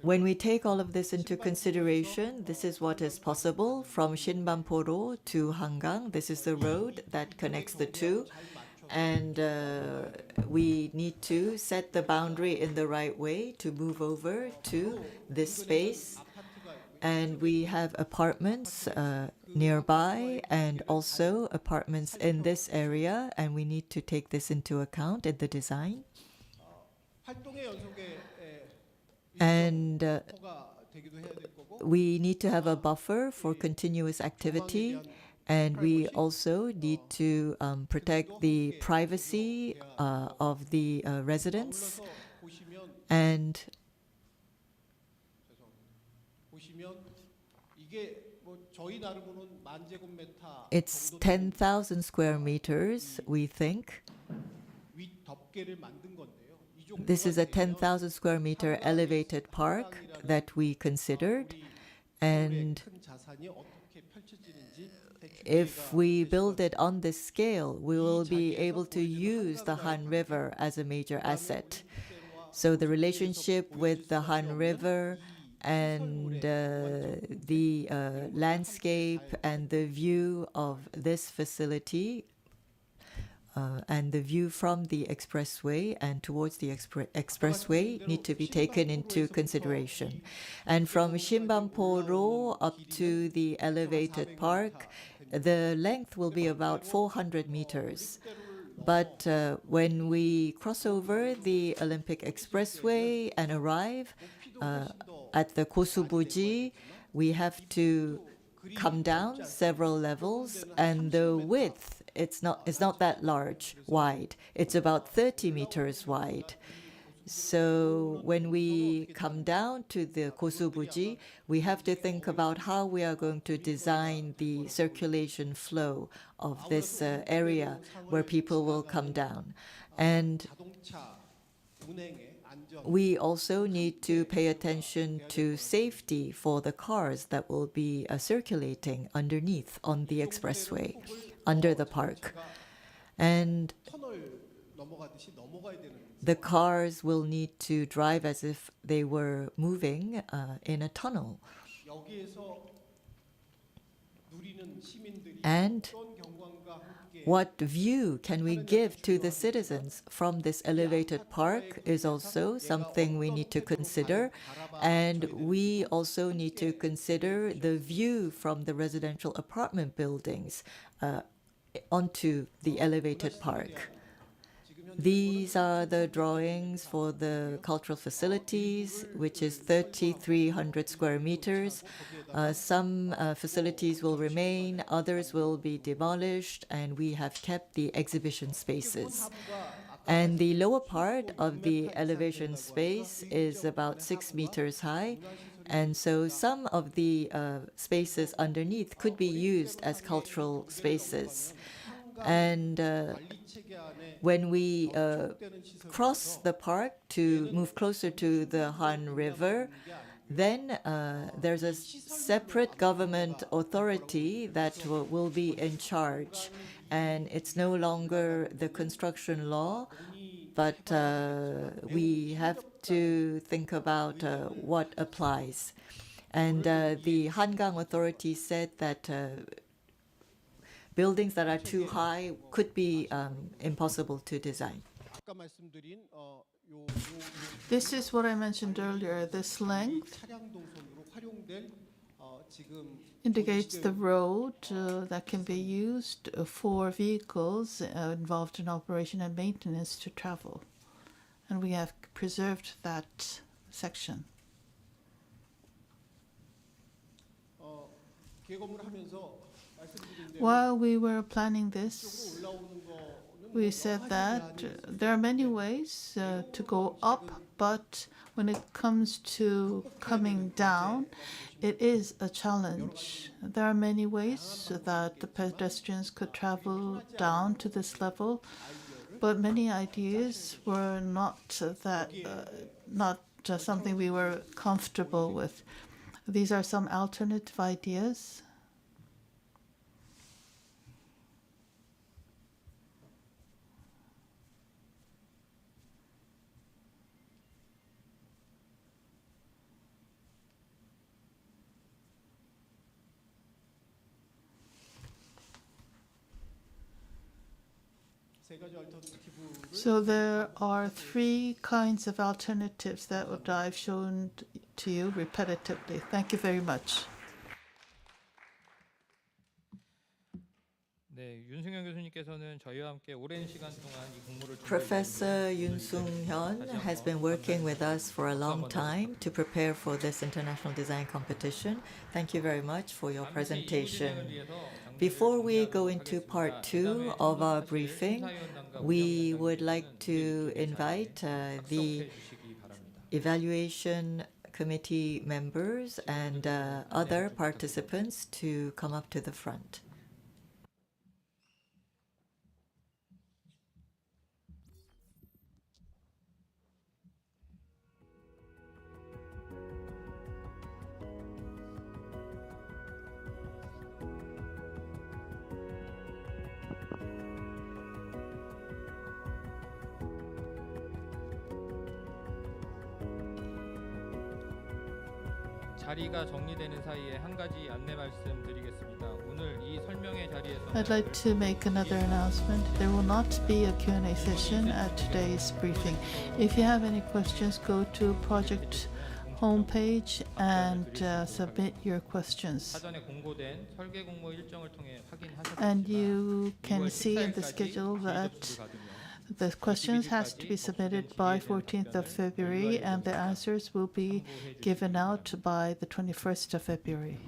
when we take all of this into consideration, this is what is possible from Shinbanpo-ro to Hangang. This is the road that connects the two. And we need to set the boundary in the right way to move over to this space. And we have apartments nearby and also apartments in this area, and we need to take this into account in the design. And we need to have a buffer for continuous activity, and we also need to protect the privacy of the residents. And it's 10,000 square meters, we think. This is a 10,000 square meter elevated park that we considered. And if we build it on this scale, we will be able to use the Han River as a major asset. So the relationship with the Han River and the landscape and the view of this facility and the view from the expressway and towards the expressway need to be taken into consideration. And from Shinbanpo-ro up to the elevated park, the length will be about 400 meters. But when we cross over the Olympic Expressway and arrive at the Kosubuji, we have to come down several levels, and the width it's not that wide. It's about 30 meters wide. So when we come down to the Kosubuji, we have to think about how we are going to design the circulation flow of this area where people will come down. And we also need to pay attention to safety for the cars that will be circulating underneath on the expressway, under the park. And the cars will need to drive as if they were moving in a tunnel. And what view can we give to the citizens from this elevated park is also something we need to consider. And we also need to consider the view from the residential apartment buildings onto the elevated park. These are the drawings for the cultural facilities, which is 3,300 square meters. Some facilities will remain, others will be demolished, and we have kept the exhibition spaces. And the lower part of the elevation space is about 6 meters high. And so some of the spaces underneath could be used as cultural spaces. And when we cross the park to move closer to the Han River, then there's a separate government authority that will be in charge. And it's no longer the construction law, but we have to think about what applies. And the Hangang authority said that buildings that are too high could be impossible to design. This is what I mentioned earlier. This length indicates the road that can be used for vehicles involved in operation and maintenance to travel. And we have preserved that section. While we were planning this, we said that there are many ways to go up, but when it comes to coming down, it is a challenge. There are many ways that the pedestrians could travel down to this level, but many ideas were not something we were comfortable with. These are some alternative ideas. So there are three kinds of alternatives that I've shown to you repetitively. Thank you very much. 네, 윤승현 교수님께서는 저희와 함께 오랜 시간 동안 이 공모를 Professor Yoon Sung-hyun has been working with us for a long time to prepare for this international design competition. Thank you very much for your presentation. Before we go into part 2 of our briefing, we would like to invite the evaluation committee members and other participants to come up to the front. 자리가 정리되는 사이에 한 가지 안내 말씀드리겠습니다. 오늘 이 설명회 자리에서 I'd like to make another announcement. There will not be a Q&A session at today's briefing. If you have any questions, go to project homepage and submit your questions. 사전에 공고된 설계공모 일정을 통해 확인하셨습니다. And you can see in the schedule that the questions has to be submitted by 14th of February, and the answers will be given out by the 21st of February.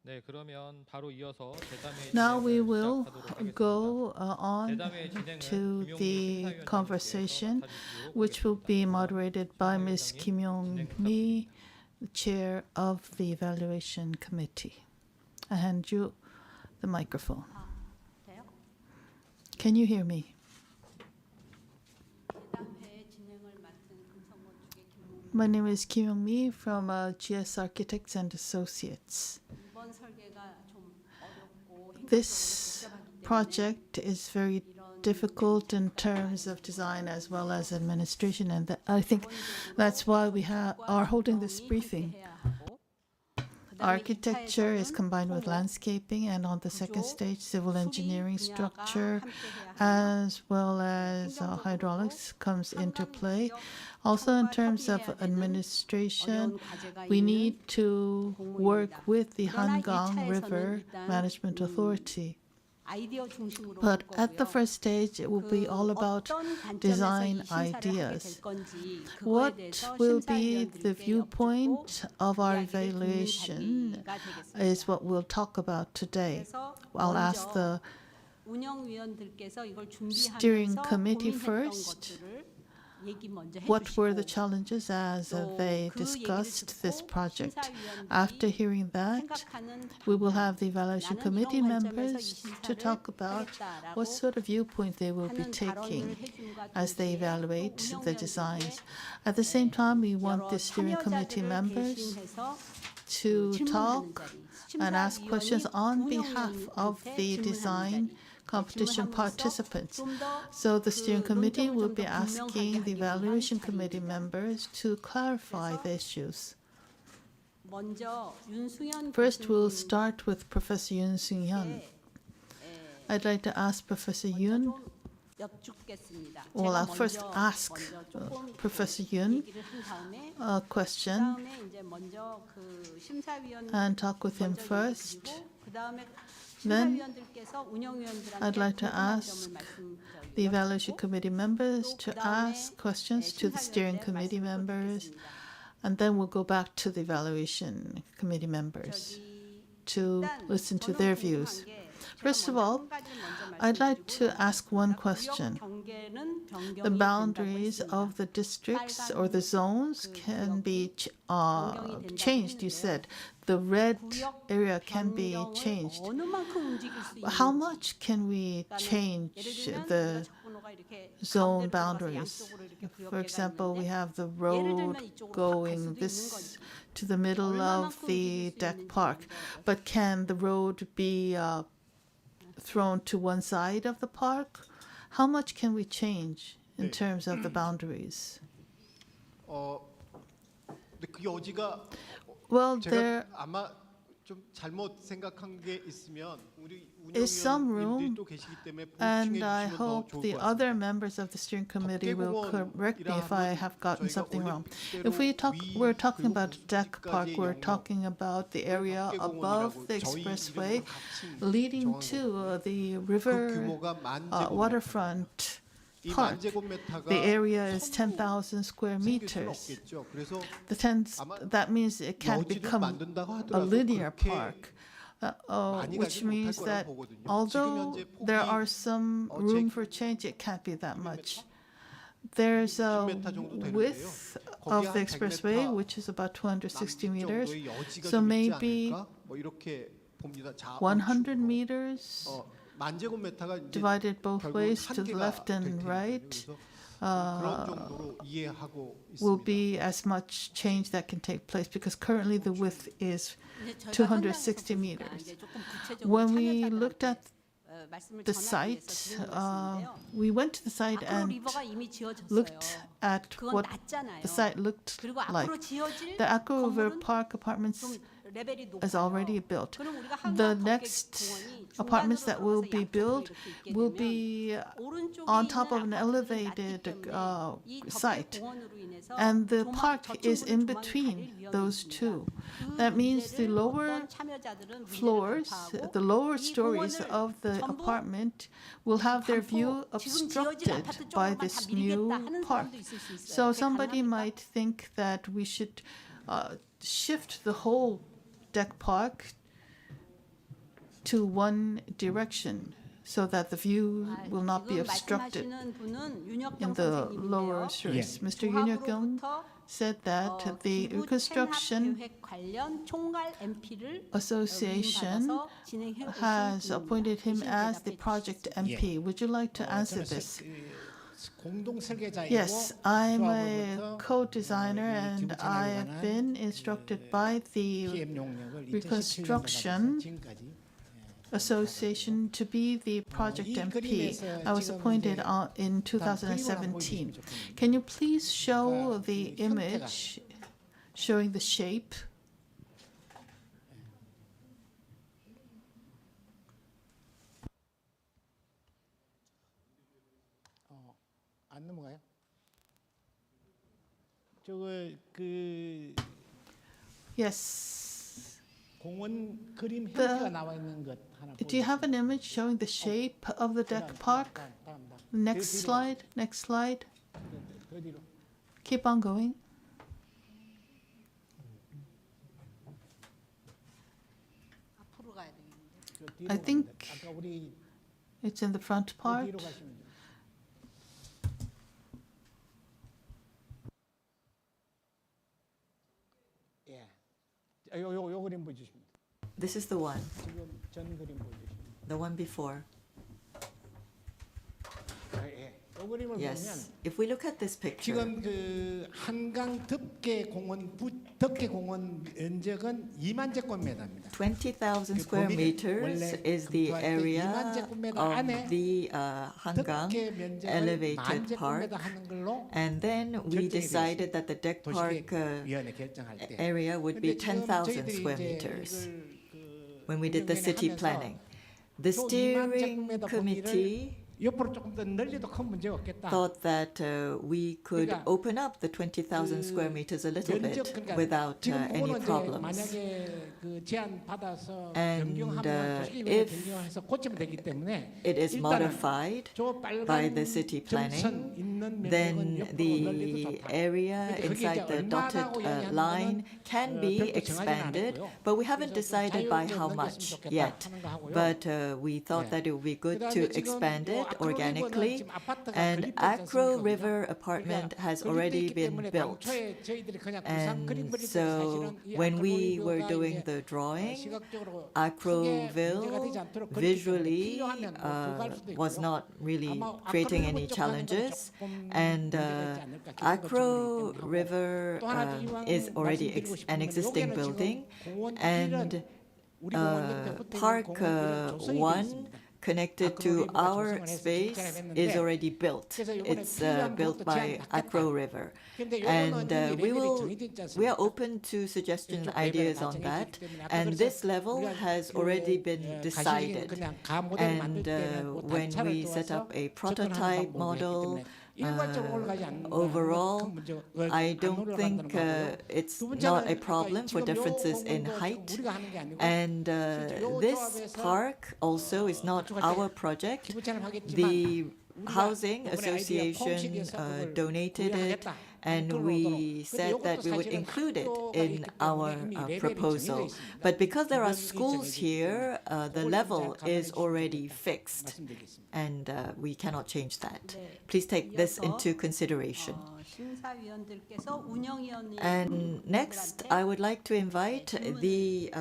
네, 그러면 바로 이어서 대담회 Now we 진행을 will 시작하도록 하겠습니다. go on 대담회 진행은 to 김용민 the 심사위원님께서 conversation, 맡아주시기로 which will be 하겠습니다. moderated by Ms. Kim Yong-mi, the chair of the evaluation committee. I hand you the microphone. Can you hear me? My name is Kim Yong-mi from GS Architects and Associates. This project is very difficult in terms of design as well as administration, and I think that's why we are holding this briefing. Architecture is combined with landscaping, and on the second stage, civil engineering structure, as well as hydraulics comes into play. Also, in terms of administration, we need to work with the Hangang River Management Authority. But at the first stage, it will be all about design ideas. What will be the viewpoint of our evaluation is what we'll talk about today. I'll ask the steering committee first. What were the challenges as they discussed this project? After hearing that, we will have the evaluation committee members to talk about what sort of viewpoint they will be taking as they evaluate the designs. At the same time, we want the steering committee members to talk and ask questions on behalf of the design competition participants. So the steering committee will be asking the evaluation committee members to clarify the issues. First, we'll start with Professor Yoon Sung-hyun. I'd like to ask Professor Yoon. Well, I'll first ask Professor Yoon a question and talk with him first. Then I'd like to ask the evaluation committee members to ask questions to the steering committee members, and then we'll go back to the evaluation committee members to listen to their views. First of all, I'd like to ask one question. The boundaries of the districts or the zones can be changed, you said. The red area can be changed. How much can we change the zone boundaries? For example, we have the road going this to the middle of the deck park, but can the road be thrown to one side of the park? How much can we change in terms of the boundaries? Well, there is some room, and I hope the other members of the steering committee will correct me if I have gotten something wrong. If we're talking about a deck park, we're talking about the area above the expressway leading to the river waterfront park. The area is 10,000 square meters. That means it can't become a linear park, which means that although there are some room for change, it can't be that much. There's a width of the expressway, which is about 260 meters, so maybe 100 meters divided both ways to the left and right will be as much change that can take place, because currently the width is 260 meters. When we looked at the site, we went to the site and looked at what the site looked like. The Aqua River Park apartments is already built. The next apartments that will be built will be on top of an elevated site, and the park is in between those two. That means the lower floors, the lower stories of the apartment will have their view obstructed by this new park. So somebody might think that we should shift the whole deck park to one direction so that the view will not be obstructed in the lower stories. Mr. Yoon Hyuk-kyung said that the Reconstruction Association has appointed him as the project MP. Would you like to answer this? Yes, I'm a co-designer, and I have been instructed by the Reconstruction Association to be the project MP. I was appointed in 2017. Can you please show the image showing the shape? 안 넘어가요? 저거 그 Yes. 공원 그림 형태가 나와 있는 것 하나 Do you have an image showing the shape of the deck park? 다음. Next slide. Next slide. 더 뒤로. Keep on going. 앞으로 가야 되겠는데. 저 뒤로 I 가면 think 돼. 아까 우리 it's in the front 더 part. 뒤로 가시면 돼요. 예. 요 그림 보여주시면 돼요. This is the one, 지금 전 그림 보여주시면 돼요. the one before. 예. 요 그림을 보면 Yes. If we look at this picture, 지금 그 한강 덮개공원 덮개공원 면적은 2만 제곱미터입니다. 20,000 square meters is the area of the Hangang 덮개 면적을 elevated 1만 park. 제곱미터 하는 걸로 And then we 결정이 decided that the deck park 도시계획위원회 결정할 때 area would be 근데 지금 10,000 저희들이 square 이제 meters 이걸 그 when we did the city 운영위원회 planning. 하면서 The 또 2만 steering 제곱미터 committee 옆으로 조금 더 늘려도 큰 문제가 없겠다. thought that we could 그러니까 open up the 20,000 square meters a little bit 면적 그러니까 without 지금 any 그거는 이제 problems. 만약에 그 제안 받아서 And, 변경하면 도시계획위원회 if 변경해서 고치면 되기 때문에 It is 일단은 modified 저 by 빨간 the city planning, 점선 있는 면적은 then 옆으로 늘려도 the 좋다. area 근데 그게 inside 이제 the dotted 얼마라고 이야기하는 line 거는 can be 별도 정하지는 expanded, 않았고요. but we haven't 그래서 좀 decided by 자유롭게 how 넘겼으면 much 좋겠다 yet. 하는 거 하고요. But we thought 예. that it would be good 그다음에 to 지금 expand 요 it 아크로 리버는 organically. 지금 아파트가 And 건립되지 Acro 않습니까? River 그러니까 apartment has 건립돼 already 있기 been 때문에 built. 당초에 저희들이 그냥 구상 그림 And 그릴 때 so 사실은 이 when 아크로 we were 리버가 doing 이제 the drawing, 시각적으로 크게 문제가 되지 Acroville 않도록 그렸기 때문에 visually 필요하면 뭐 더 갈 수도 was 있고요. not really 아마 creating 아크로 any 리버 쪽 하는 건 challenges. 조금 And 문제가 있지 않을까 기존 Acro 건축물이기 때문에 하고. River 또 하나 이왕 is already 말씀드리고 싶은 an 건 existing 여기는 building, 지금 공원 and 1은 우리 공원 옆에 붙어 있는 Park 공원 1은 조성이 돼 1 있습니다. connected Acro to River가 our 조성을 해서 space 진짜를 했는데 is already built. 그래서 이번에 It's 필요한 built 부분도 by 제안 받겠다. Acro River. 근데 And 요거는 we 레벨이 will, 정해져 있지 we are 않습니까? open to suggestions and 이쪽 레벨이 ideas 다 on 정해져 that. 있기 때문에 아까 And 그래서 this level 우리가 has 그, already been 가시적인 decided. 그냥 가 모델을 만들 And 때는 뭐 when 단차를 we set 두어서 up a 접근하는 prototype 방법이었기 model, 때문에 일괄적으로 올라가지 않는 건 overall, 큰 문제가 I 안 don't 올라간다는 think 거고요. it's 두 not a 번째는 problem for 지금 요 differences in 공원도 height. 지금 우리가 하는 게 아니고 And 실제 요 this 조합에서 park also is not 건축할 때 our project. 기부찬을 하겠지만 The 우리가 Housing 이번에 아이디어 Association 폼식에서 그걸 donated it, 구현하겠다. and we said that we would include it in our proposal. But because there are schools here, the level is already fixed, and we cannot change that. Please take this into consideration. 심사위원들께서 운영위원님 And next, I would like to invite the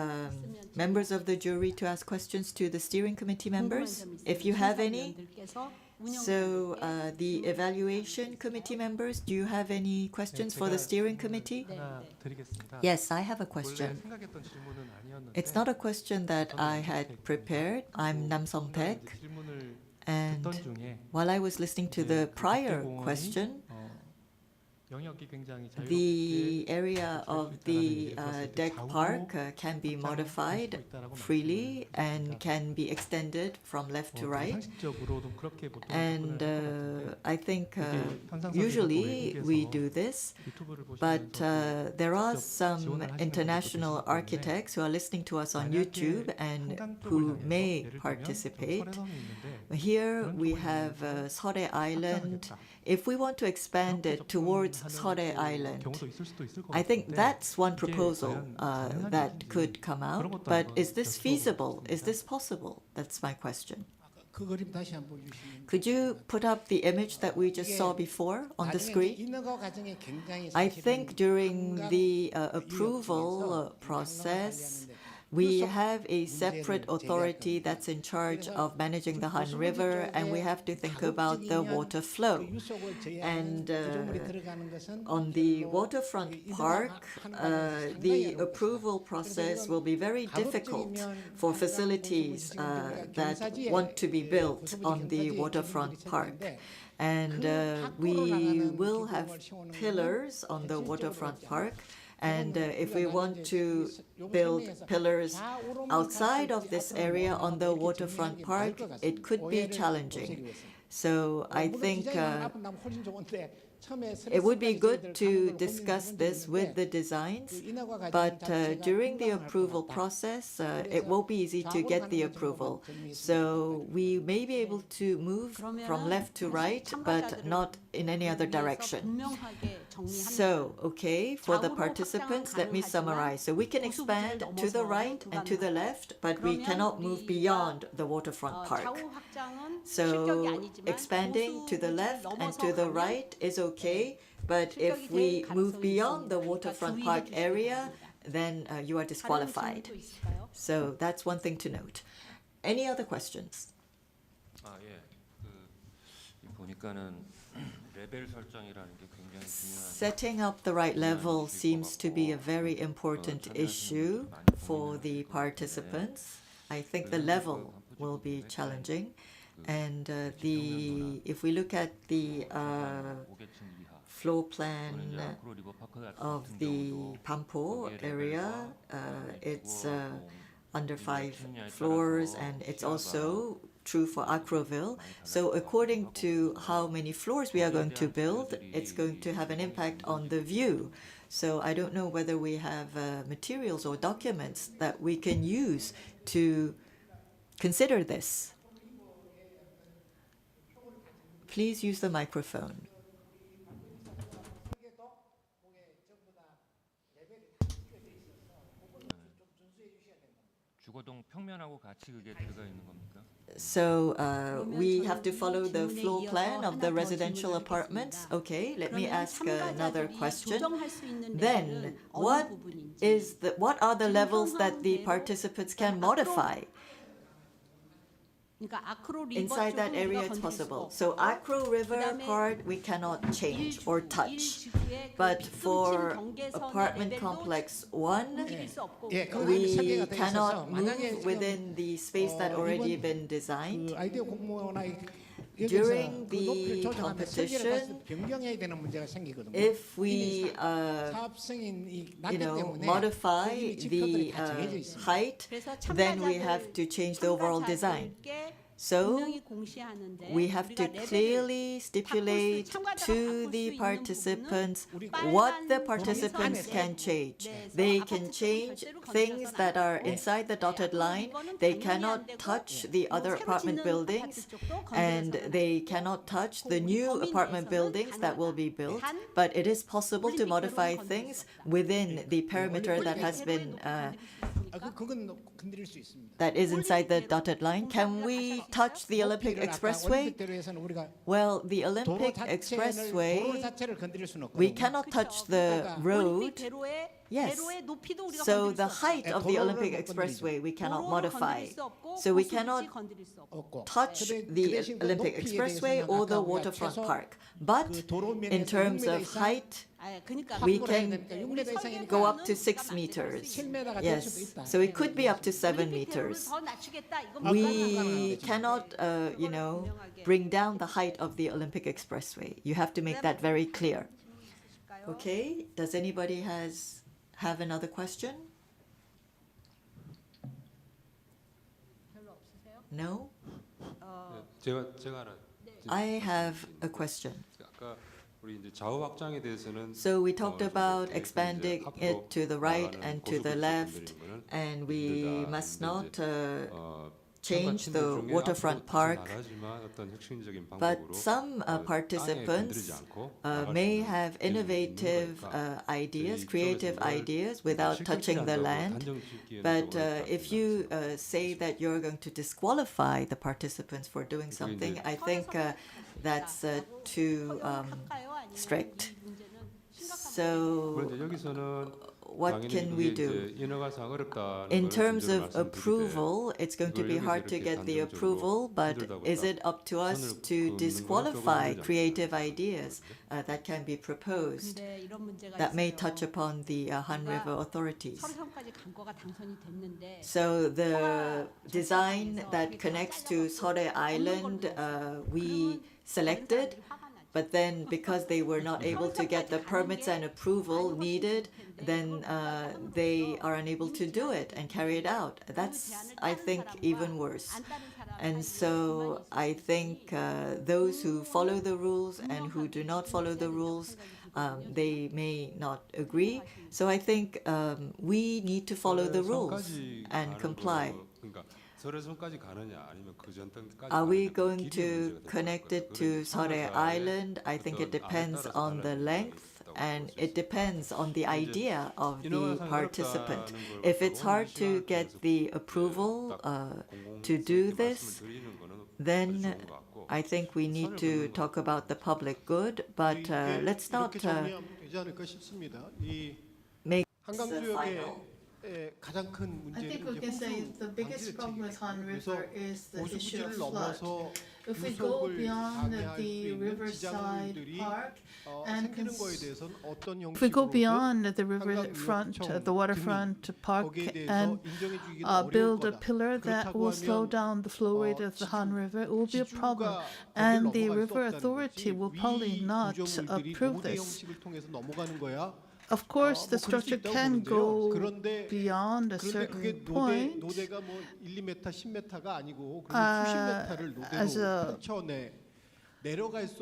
members of the jury to ask questions to the steering committee members, if you have any. So the evaluation committee members, do you have any questions for the steering committee? 하나 드리겠습니다. Yes, I have a 원래 question. 생각했던 질문은 아니었는데 It's not a question that I had prepared. I'm Nam Song-taek, 이제 질문을 and 듣던 중에 while I was listening to the prior question, 영역이 굉장히 자유롭게 the area of the 들었을 때 deck 좌우로 park can be 확장할 수 modified 있다라고 freely and 말씀하셨습니다. can be extended from left to right. 상식적으로도 그렇게 보통 And 접근을 할 것 같은데 I think 현상설계도 usually we 외국에서 do this, 유튜브를 but 보시면서 there are 직접 some 지원을 하시는 international 분들도 계시기 때문에 architects who are listening to us on 만약에 YouTube and 한강 쪽을 who 향해서 may 예를 들면 participate. 설해섬이 있는데 Here 그런 we 쪽을 have 향해서 Seorae Island. 확장하겠다. If we want to expand 그렇게 it towards 접근하는 Seorae 또 Island, 경우도 있을 수도 있을 것 I think 같은데 that's one 이게 proposal 과연 가능한 that 일인지 could come 그런 out. 것도 But 한번 is this 여쭤보고 feasible? Is 싶습니다. this possible? That's my question. 그 그림 다시 한번 보여주시면 Could you put up the image that we just saw before on the screen? 인허가 과정에 굉장히 I 사실은 think during 한강 the 위협 approval 중에서 process, 관리하는데 we 유속 have a separate 문제를 authority 제기할 that's in charge 그래서 of managing the Han 유속 River, 쪽에 and we have to think about the 가급적이면 water flow. 그 유속을 제외하는 And 구조물이 들어가는 것은 on the 별로 waterfront 이 park, 인허가 하는 것은 the 상당히 approval process will be very difficult for facilities that want to be built on the waterfront park. And we will have pillars on the waterfront park. And if we want to build pillars outside of this area on the waterfront park, it could be challenging. So I 물론 think 디자인만 앞으로 나면 훨씬 좋은데 처음에 it would be 설계까지 good 저희들 to 가는 걸 discuss 고민을 this with the 했는데 designs, 그 인허가 과정 but 자체가 during the 건강할 것 approval 같다. process, it 그래서 won't be easy to 좌우로 get 가는 the 것 정도만 approval. 정리했으면 So 좋겠다. we may be able to move from 그러면은 left to right, but not in any other direction. 분명하게 정리합니다. So, okay, for the 좌우로 participants, let me 확장은 summarize. So we can 가능하지만 expand 고수 to the 부지를 right and to the 넘어서는 left, but we 그러면 cannot move 우리가, beyond the waterfront park. 좌우 확장은 실격이 So 아니지만 expanding to the 고수 left 부지를 and to the 넘어서 right is okay, but if 실격이 we 될 move 가능성이 beyond the 있습니다. waterfront 그러니까 park 주의해 주시기 area, 바랍니다. then you are 다른 disqualified. 질문도 있을까요? So that's one thing to note. Any other questions? 예. 보니까는 레벨 설정이라는 게 굉장히 중요한. Setting up the right level seems to be a very important issue for the participants. I think the level will be challenging. And if we look at the floor plan of the Banpo area, it's under 5 floors, and it's also true for Acroville. So according to how many floors we are going to build, it's going to have an impact on the view. So I don't know whether we have materials or documents that we can use to consider this. Please use the microphone. 주거동 평면하고 같이 그게 들어가 있는 겁니까? So we have to follow the floor plan of the residential apartments. Okay, let me ask another question. Then, what are the levels that the participants can modify? Inside that area, it's possible. So Acro River part, we cannot change or touch. But for apartment complex 1, we cannot move within the space that already been designed. 그 아이디어 공모나 During 여기서 그 the 높이를 조정하면 설계를 다시 competition, 변경해야 되는 문제가 생기거든요. if 이미 we 사업성이 낮기 때문에 modify 거기 the 집값들이 다 정해져 있습니다. height, then we have to change the overall design. So we have to clearly stipulate to the participants what the participants can change. They can change things that are inside the dotted line. They cannot touch the other apartment buildings, and they cannot touch the new apartment buildings that will be built. But it is possible to modify things within the perimeter that has been 그건 건드릴 수 있습니다. that is inside the dotted line. Can we touch the Olympic Expressway? 올림픽대로에서는 우리가 Well, the 도로 Olympic 도로 Expressway, 자체를 건드릴 수는 없거든요. we cannot touch the road. Yes. So the height of the Olympic Expressway we cannot modify. So we cannot 없고. touch 그 the 대신 그 Olympic 높이에 Expressway 대해서는 or the 아까 우리가 waterfront 최소 park. But 그 도로 in 면에서 terms 6m of 이상 height, 그러니까 we 확보를 해야 can 되니까 6m 이상이니까 go up to 6 meters. 7m가 될 수도 Yes. 있다. So it could be up to 7 meters. We cannot, bring down the height of the Olympic Expressway. You have to make that very clear. Okay. Does anybody have another question? No? 제가 하나. I have a question. 아까 우리 이제 좌우 확장에 대해서는 So we talked about 이제 expanding 앞으로 it to the right 나가는 and to the 고수 left, 분들은 and we 힘들다. must 근데 not 이제, change 참가팀들 the 중에 waterfront 앞으로 park. 나가지만 어떤 혁신적인 But 방법으로 some 땅에 participants 건드리지 않고 나갈 수 may 있는 have 기능이 있는 innovative 거니까 ideas, 저희 creative 이쪽에서 ideas without touching the 실격이라고 land. 단정 짓기에는 But 좀 어렵다 if you say that you're going to disqualify the participants for doing something, I think that's too strict. So 그런데 여기서는 what 당연히 can 그게 we 이제 do? 인허가상 어렵다는 In 걸 terms 먼저 of 말씀드릴 때 approval, it's going to be 이걸 hard 여기서 to 이렇게 get the 단정적으로 approval, but 힘들다고 is 딱 it up to us 선을 to 긋는 건 disqualify 조금 creative 힘들지 ideas that can be proposed that may touch upon the Han River authorities? 설현까지 간 거가 당선이 됐는데 So the design that connects to Sore Island we selected, But then, because they were not able to get the permits and approval needed, then they are unable to do it and carry it out. That's, I think, even worse. And so I think those who follow the rules and who do not follow the rules, they may not agree. So I think we need to follow the rules and comply. Are we going to connect it to Seorae Island? I think it depends on the length, and it depends on the idea of the participant. If it's hard to get the approval to do this, then I think we need to talk about the public good, but let's not make this final. I think we can say the biggest problem with Han River is the issue of flood. If we go beyond the riverside park and if we go beyond the riverfront, the waterfront park and build a pillar that will slow down the flow rate of the Han River, it will be a problem. And the river authority will probably not approve this. Of course, the structure can go beyond a certain point as a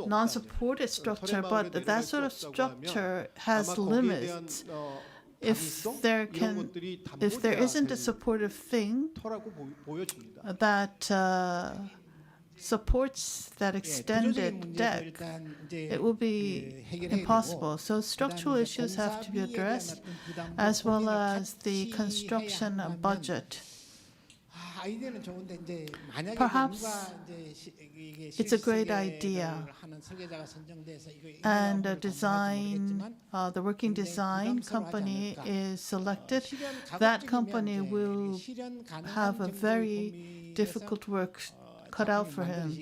non-supported structure, but that sort of structure has limits. If there isn't a supportive thing that supports that extended deck, it will be impossible. So structural issues have to be addressed, as well as the construction budget. Perhaps it's a great idea, and the working design company is selected. That company will have a very difficult work cut out for him.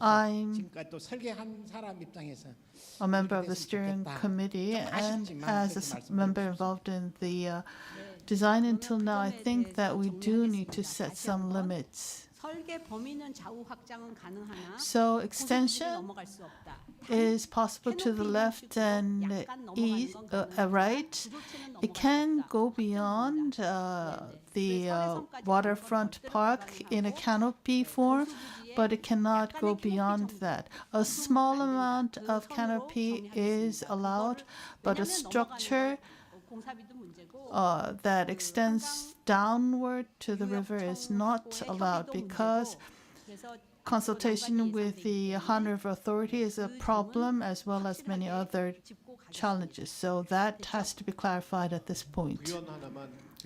I'm a member of the steering committee, and as a member involved in the design until now, I think that we do need to set some limits. So extension is possible to the left and east, right. It can go beyond the waterfront park in a canopy form, but it cannot go beyond that. A small amount of canopy is allowed, but a structure that extends downward to the river is not allowed, because consultation with the Han River Authority is a problem, as well as many other challenges. So that has to be clarified at this point.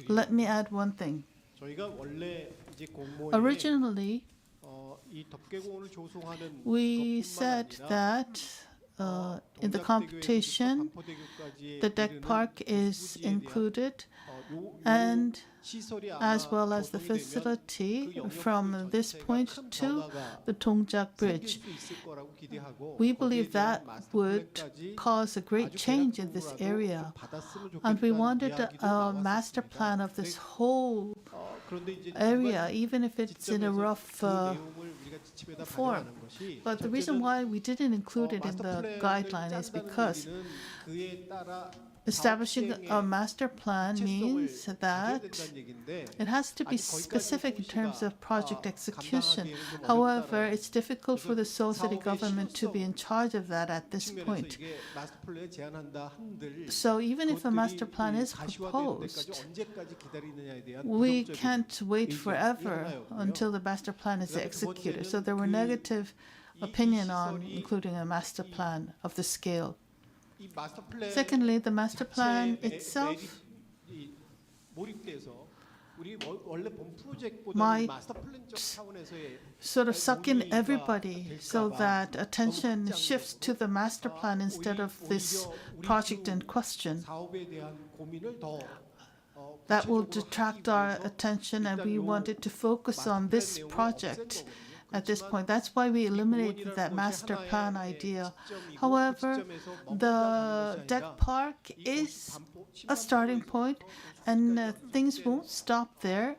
Let me add one thing. Originally, we said that in the computation, the deck park is included, and as well as the facility from this point to the Dongjak Bridge. We believe that would cause a great change in this area, and we wanted a master plan of this whole area, even if it's in a rough form. But the reason why we didn't include it in the guideline is because establishing a master plan means that it has to be specific in terms of project execution. However, it's difficult for the Seoul City government to be in charge of that at this point. So even if a master plan is proposed, we can't wait forever until the master plan is executed. So there were negative opinion on including a master plan of the scale. Secondly, the master plan itself might sort of suck in everybody, so that attention shifts to the master plan instead of this project in question. That will detract our attention, and we wanted to focus on this project at this point. That's why we eliminated that master plan idea. However, the deck park is a starting point, and things won't stop there.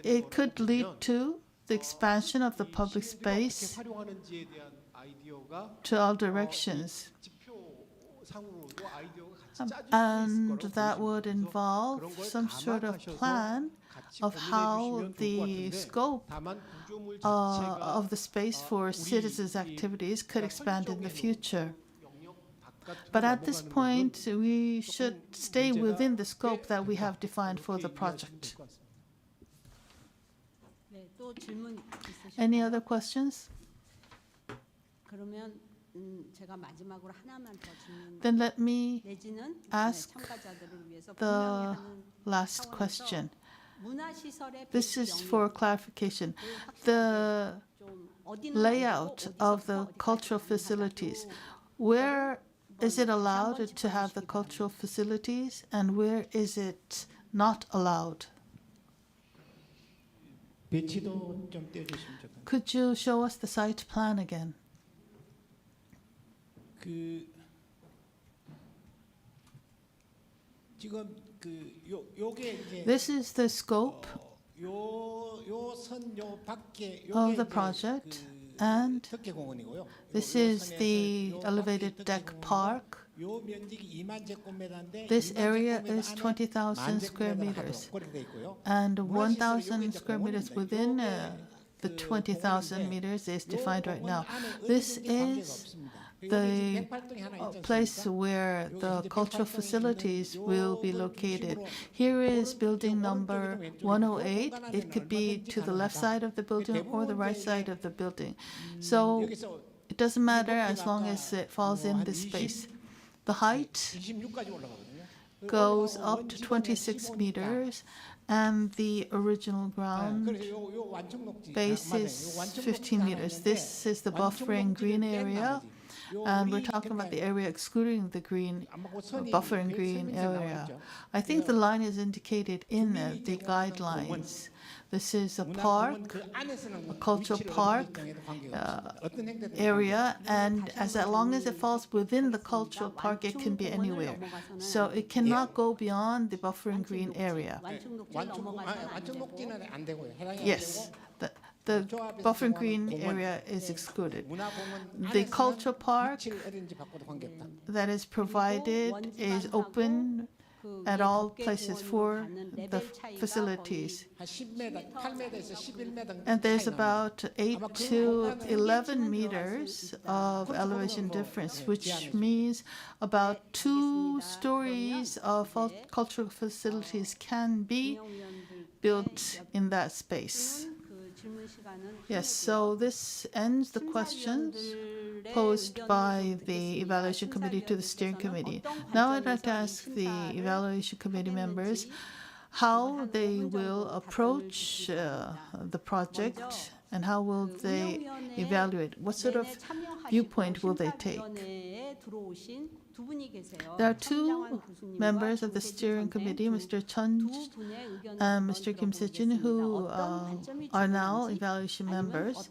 It could lead to the expansion of the public space 활용하는지에 대한 아이디어가 to all directions. 지표상으로도 아이디어가 같이 짜질 수 있을 And 거라고 that 보여집니다. would involve 그런 걸 some sort of 감안하셔서 plan 같이 of 고민해 how 주시면 좋을 것 the 같은데, scope 다만 구조물 자체가 of the space for citizens' activities could expand in the future. But at this point, we should stay within the scope that we have defined for the project. 네, 또 질문 있으실까요? Any other questions? 그러면 제가 마지막으로 하나만 더 질문 Then let me 내지는 ask 참가자들을 위해서 the 분명히 하는 last 차원에서 question. 문화시설의 This is 배치 for 영역, clarification. The 좀 어디는 layout 안 되고 of the 어디서부터 cultural 어디까지 facilities. 가능하다고 Where is it allowed to have the cultural facilities and where is it not allowed? 배치도 좀 떼주시면 좋겠습니다. Could you show us the site plan again? 지금 요게 이제 This is the scope 요 밖에 of the project, and 설계공원이고요. this is the elevated deck park. 요 면적이 2만 제곱미터인데 This area is 20,000 square meters, and 1,000 square meters within the 20,000 meters is defined right now. This is the place where the cultural facilities will be located. Here is building number 108. It could be to the left side of the building or the right side of the building. So it doesn't matter as long as it falls in this space. The height 26까지 올라가거든요. goes up to 26 meters, and the original ground 그래서 요 완충 녹지 base is 15 meters. This is the buffering green area, and we're talking about the area excluding the green buffering green area. I think the line is indicated in the guidelines. This is a park, a cultural park area, and as long as it falls within the cultural park, it can be anywhere. So it cannot go beyond the buffering green area. 완충 녹지는 안 되고요. 해당이 안 Yes, 되고 the buffering green area is excluded. The cultural park that is provided is open at all places for the facilities. And there's about 8 to 11 meters of elevation difference, which means about 2 stories of cultural facilities can be built in that space. Yes, so this ends the questions posed by the Evaluation Committee to the Steering Committee. Now I'd like to ask the Evaluation Committee members how they will approach the project and how will they evaluate. What sort of viewpoint will they take? There are 2 members of the steering committee, Mr. Chun and Mr. Kim Se-jin, who are now evaluation members.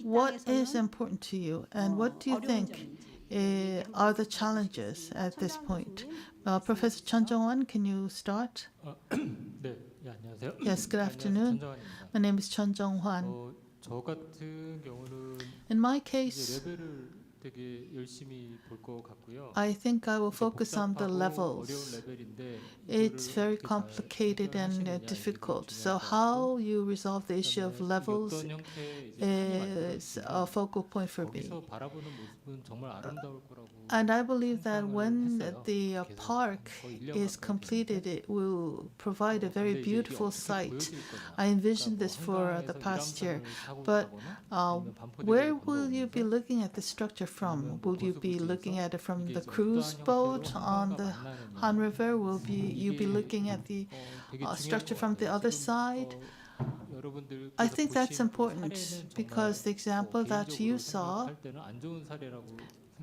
What is important to you, and what do you think are the challenges at this point? Professor Chun Jong-won, can you start? 네, 안녕하세요. Yes, good afternoon. My name is Chun Jong-hwan. 저 같은 경우는 In my case, 레벨을 되게 열심히 볼 것 같고요. I think I will focus on the levels. 어려운 레벨인데 It's very complicated and difficult. So how you resolve the issue of levels is a focal point for me. 거기서 바라보는 모습은 정말 아름다울 거라고. And I believe that when the park is completed, it will provide a very beautiful sight. I envisioned this for the past year. But where will you be looking at the structure from? Will you be looking at it from the cruise boat on the Han River? Will you be looking at the structure from the other side? I think that's important because the example that you saw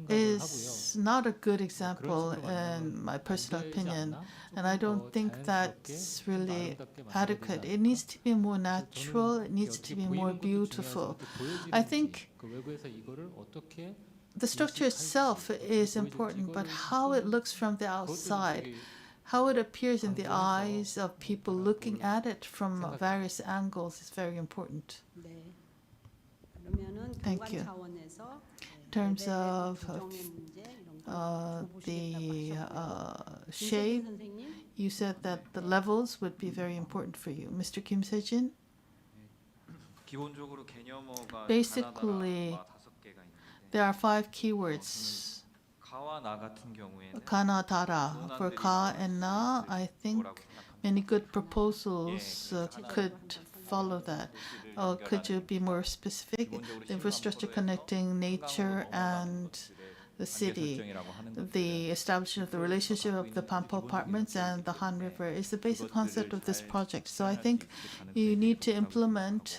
is not a good example in my personal opinion, and I don't think that's really adequate. It needs to be more natural, it needs to be more beautiful. I think the structure itself is important, but how it looks from the outside, how it appears in the eyes of people looking at it from various angles is very important. 네. 그러면은 Thank 경관 you. 차원에서 In terms of 조정의 문제 이런 거 the 보시겠다고 하셨고요. shape, 김세진 선생님. you said that the levels would be very important for you. Mr. Kim Se-jin? 기본적으로 개념어가 Basically, 가나다라가 5개가 있는데 there are 5 keywords. 가와 나 같은 경우에는 Kana Tara. For Ka and Na, I think many good proposals could follow that. Could you be more specific? The infrastructure connecting nature and the city, the establishment of the relationship of the Banpo apartments and the Han River is the basic concept of this project. So I think you need to implement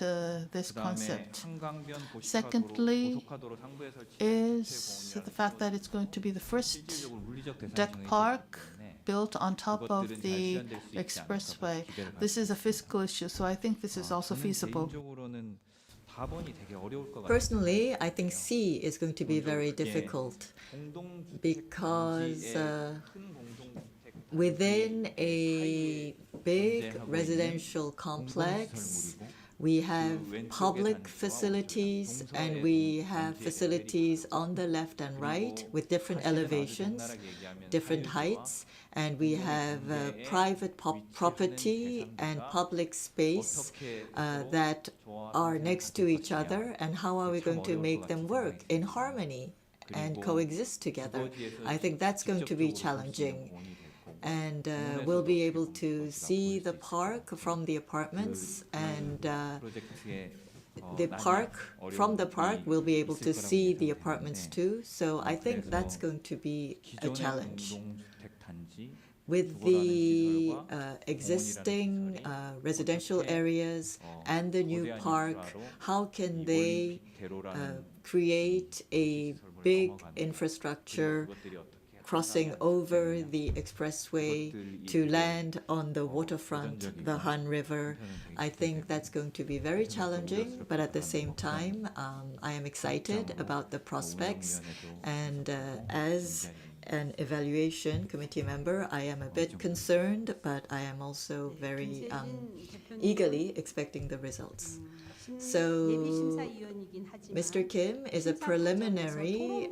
this concept. Secondly, is the fact that it's going to be the first deck park built on top of the expressway. This is a fiscal issue, so I think this is also feasible. Personally, I think C is going to be very difficult because within a big residential complex, we have public facilities and we have facilities on the left and right with different elevations, different heights, and we have private property and public space that are next to each other, and how are we going to make them work in harmony and coexist together? I think that's going to be challenging. And we'll be able to see the park from the apartments, and from the park we'll be able to see the apartments too. So I think that's going to be a challenge. With the existing residential areas and the new park, how can they create a big infrastructure crossing over the expressway to land on the waterfront, the Han River? I think that's going to be very challenging, but at the same time, I am excited about the prospects. And as an evaluation committee member, I am a bit concerned, but I am also very eagerly expecting the results. So Mr. Kim is a preliminary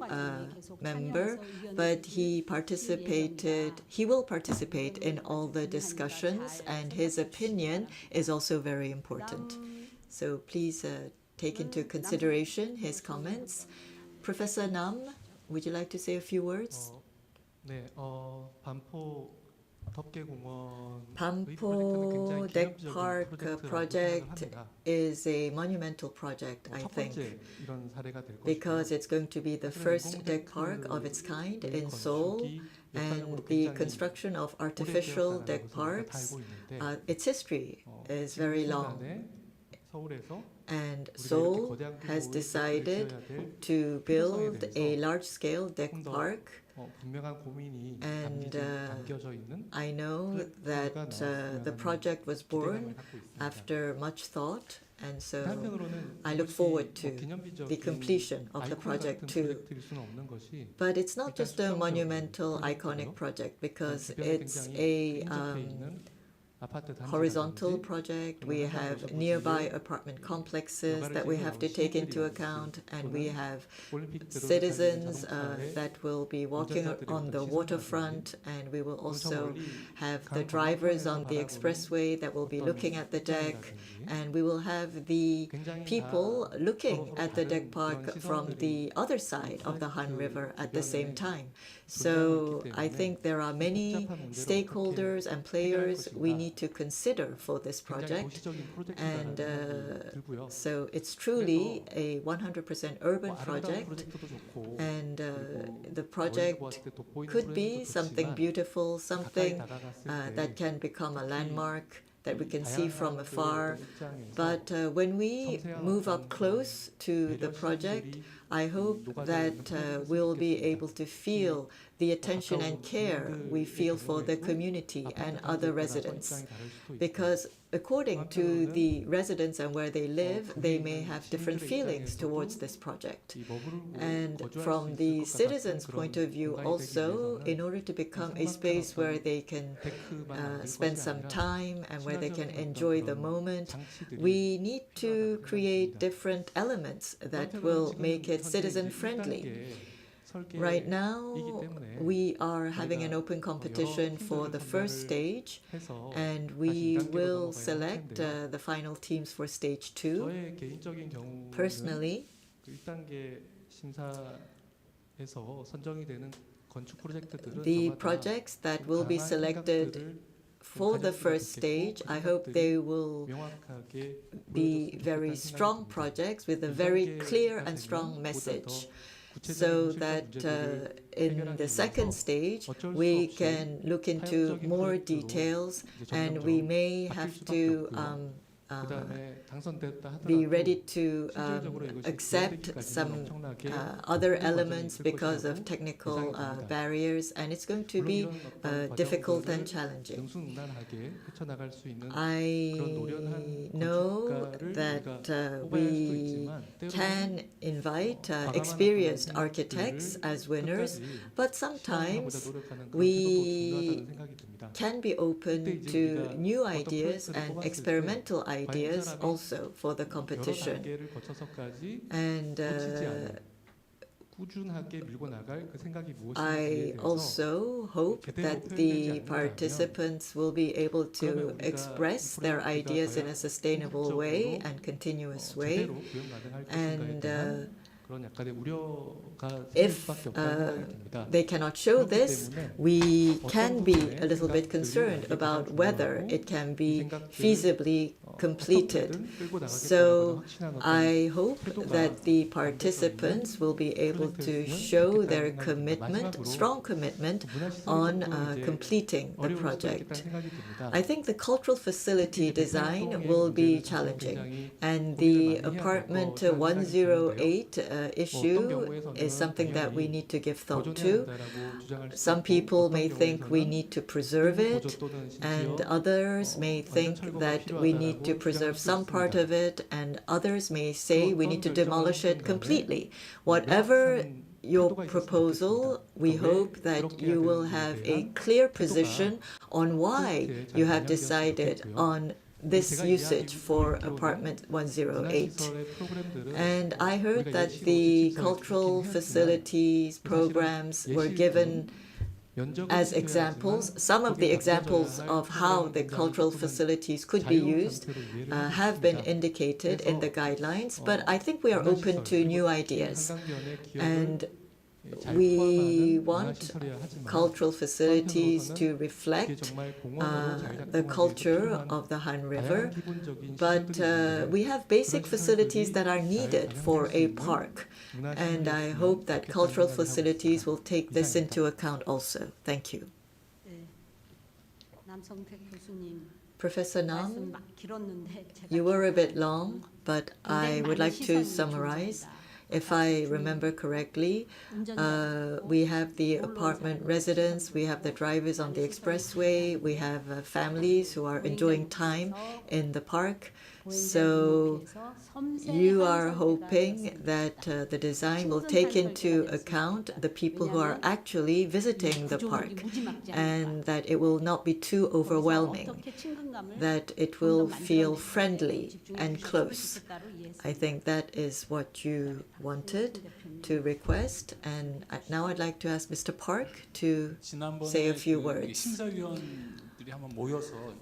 member, but he will participate in all the discussions, and his opinion is also very important. So please take into consideration his comments. Professor Nam, would you like to say a few words? Banpo Deck Park project is a monumental project, I think, because it's going to be the first deck park of its kind in Seoul, and the construction of artificial deck parks, its history is very long. And Seoul has decided to build a large-scale deck park, and I know that the project was born after much thought, and so I look forward to the completion of the project too. But it's not just a monumental, iconic project, because it's a horizontal project. We have nearby apartment complexes that we have to take into account, and we have citizens that will be walking on the waterfront, and we will also have the drivers on the expressway that will be looking at the deck, and we will have the people looking at the deck park from the other side of the Han River at the same time. So I think there are many stakeholders and players we need to consider for this project, and so it's truly a 100% urban project, and the project could be something beautiful, something that can become a landmark that we can see from afar. But when we move up close to the project, I hope that we'll be able to feel the attention and care we feel for the community and other residents. Because according to the residents and where they live, they may have different feelings towards this project. And from the citizens' point of view also, in order to become a space where they can spend some time and where they can enjoy the moment, we need to create different elements that will make it citizen-friendly. Right now, we are having an open competition for the first stage, and we will select the final teams for stage 2. Personally, the projects that will be selected for the first stage, I hope they will be very strong projects with a very clear and strong message, so that in the second stage we can look into more details, and we may have to be ready to accept some other elements because of technical barriers, and it's going to be difficult and challenging. I know that we can invite experienced architects as winners, but sometimes we can be open to new ideas and experimental ideas also for the competition. And I also hope that the participants will be able to express their ideas in a sustainable way and continuous way. And if they cannot show this, we can be a little bit concerned about whether it can be feasibly completed. So I hope that the participants will be able to show their commitment, strong commitment, on completing the project. I think the cultural facility design will be challenging, and the apartment 108 issue is something that we need to give thought to. Some people may think we need to preserve it, and others may think that we need to preserve some part of it, and others may say we need to demolish it completely. Whatever your proposal, we hope that you will have a clear position on why you have decided on this usage for apartment 108. And I heard that the cultural facilities programs were given as examples. Some of the examples of how the cultural facilities could be used have been indicated in the guidelines, but I think we are open to new ideas. And we want cultural facilities to reflect the culture of the Han River, but we have basic facilities that are needed for a park, and I hope that cultural facilities will take this into account also. Thank you. Professor Nam, you were a bit long, but I would like to summarize. If I remember correctly, we have the apartment residents, we have the drivers on the expressway, we have families who are enjoying time in the park. So you are hoping that the design will take into account the people who are actually visiting the park, and that it will not be too overwhelming, that it will feel friendly and close. I think that is what you wanted to request, and now I'd like to ask Mr. Park to say a few words.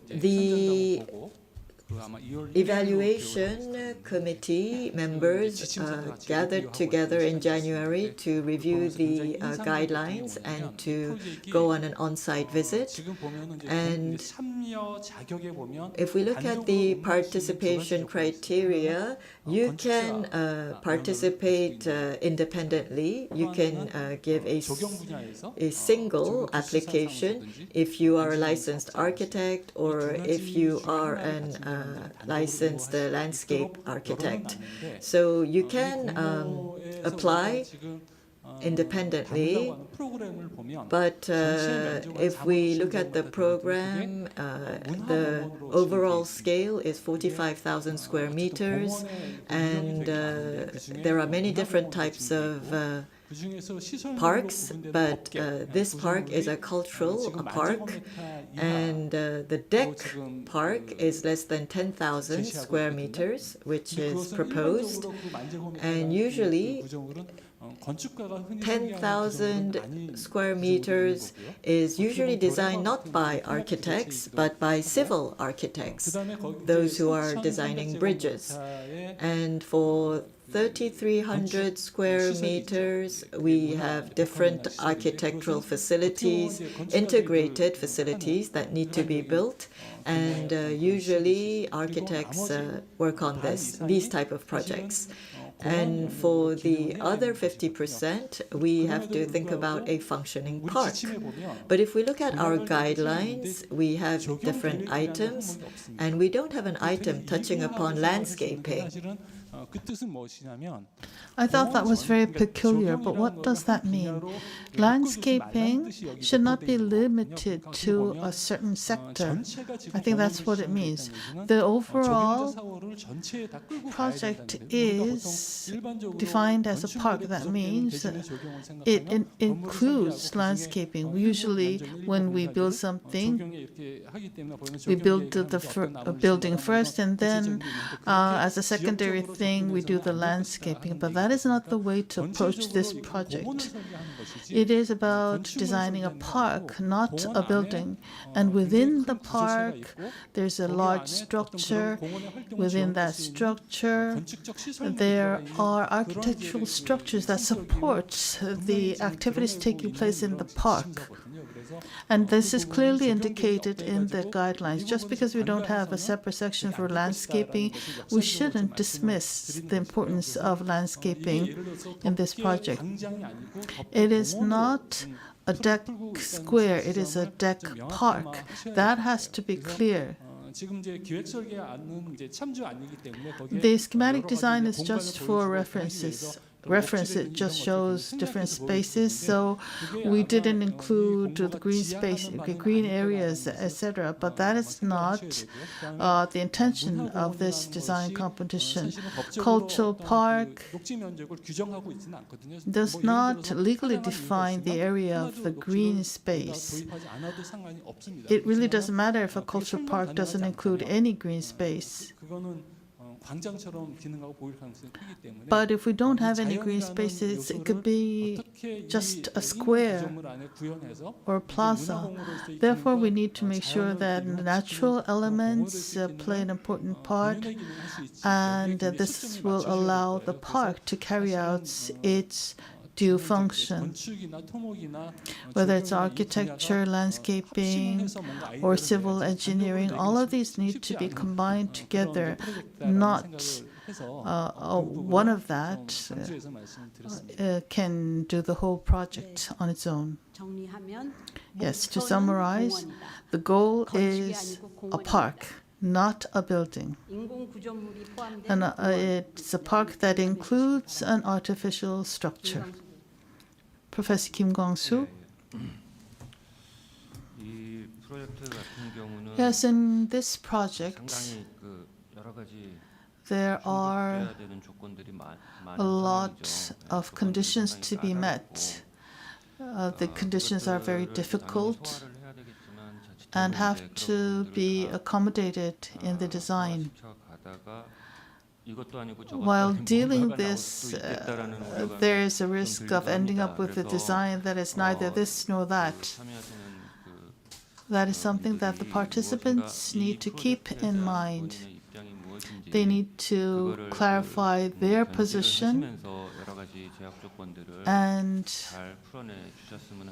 The evaluation committee members gathered together in January to review the guidelines and to go on an on-site visit. And if we look at the participation criteria, you can participate independently. You can give a single application if you are a licensed architect or if you are an licensed landscape architect. So you can apply independently. But if we look at the program, the overall scale is 45,000 square meters, and there are many different types of parks, but this park is a cultural park, and the deck park is less than 10,000 square meters, which is proposed, and usually 10,000 square meters is usually designed not by architects, but by civil architects, those who are designing bridges. And for 3,300 square meters, we have different architectural facilities, integrated facilities that need to be built, and usually architects work on these type of projects. And for the other 50%, we have to think about a functioning park. But if we look at our guidelines, we have different items, and we don't have an item touching upon landscaping. I thought that was very peculiar, but what does that mean? Landscaping should not be limited to a certain sector. I think that's what it means. The overall project is defined as a park. That means it includes landscaping. Usually when we build something, we build the building first, and then as a secondary thing, we do the landscaping, but that is not the way to approach this project. It is about designing a park, not a building. And within the park, there's a large structure. Within that structure, there are architectural structures that support the activities taking place in the park. And this is clearly indicated in the guidelines. Just because we don't have a separate section for landscaping, we shouldn't dismiss the importance of landscaping in this project. It is not a deck square, it is a deck park. That has to be clear. The schematic design is just for reference. It just shows different spaces, so we didn't include the green space, green areas, etc. But that is not the intention of this design competition. Cultural park does not legally define the area of the green space. It really doesn't matter if a cultural park doesn't include any green space. But if we don't have any green spaces, it could be just a square or a plaza. Therefore, we need to make sure that natural elements play an important part, and this will allow the park to carry out its due function. Whether it's architecture, landscaping, or civil engineering, all of these need to be combined together, not one of that can do the whole project on its own. Yes, to summarize, the goal is a park, not a building. And it's a park that includes an artificial structure. Professor Kim Kwang-soo. Yes, in this project, there are a lot of conditions to be met. The conditions are very difficult and have to be accommodated in the design. While dealing this, there is a risk of ending up with a design that is neither this nor that. That is something that the participants need to keep in mind. They need to clarify their position and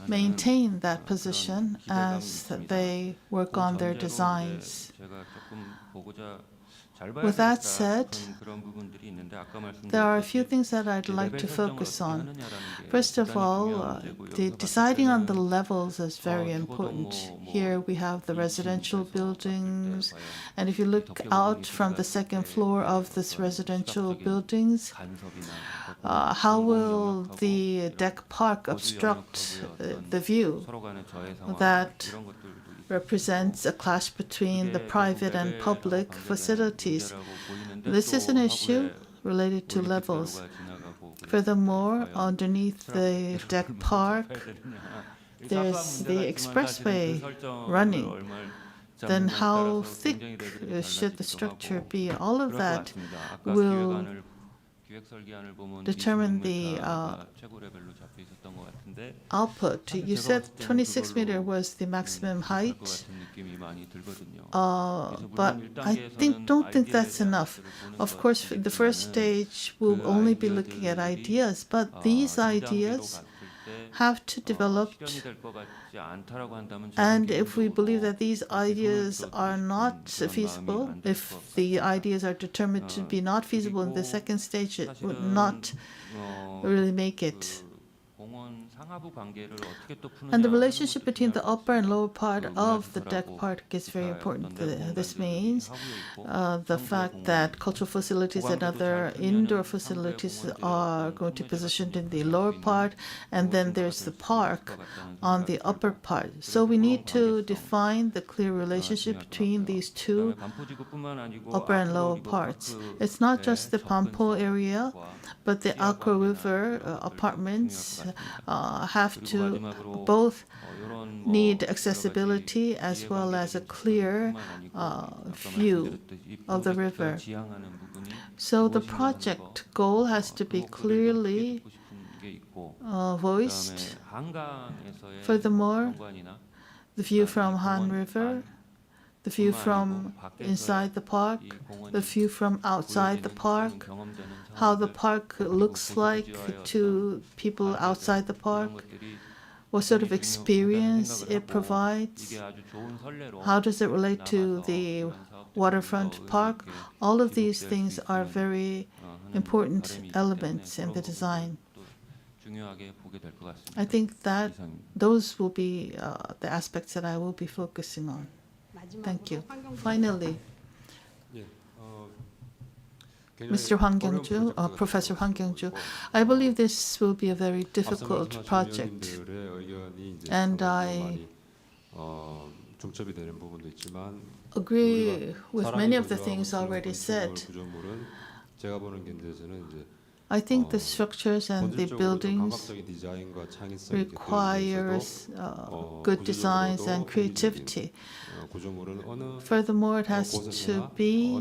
maintain that position as they work on their designs. With that said, there are a few things that I'd like to focus on. First of all, the deciding on the levels is very important. Here we have the residential buildings, and if you look out from the second floor of this residential buildings, how will the deck park obstruct the view? That represents a clash between the private and public facilities. This is an issue related to levels. Furthermore, underneath the deck park, there's the expressway running. Then how thick should the structure be? All of that will determine the output. You said 26 meter was the maximum height, but I don't think that's enough. Of course, the first stage will only be looking at ideas, but these ideas have to develop, and if we believe that these ideas are not feasible, if the ideas are determined to be not feasible in the second stage, it would not really make it. And the relationship between the upper and lower part of the deck park is very important. This means the fact that cultural facilities and other indoor facilities are going to be positioned in the lower part, and then there's the park on the upper part. So we need to define the clear relationship between these two upper and lower parts. It's not just the Banpo area, but the Aqua River apartments have to both need accessibility as well as a clear view of the river. So the project goal has to be clearly voiced. Furthermore, the view from Han River, the view from inside the park, the view from outside the park, how the park looks like to people outside the park, what sort of experience it provides, how does it relate to the waterfront park. All of these things are very important elements in the design. I think that those will be the aspects that I will be focusing on. Thank you. Finally, Mr. Hwang Kyung-ju, Professor Hwang Kyung-ju, I believe this will be a very difficult project, and I agree with many of the things already said. I think the structures and the buildings requires good designs and creativity. Furthermore, it has to be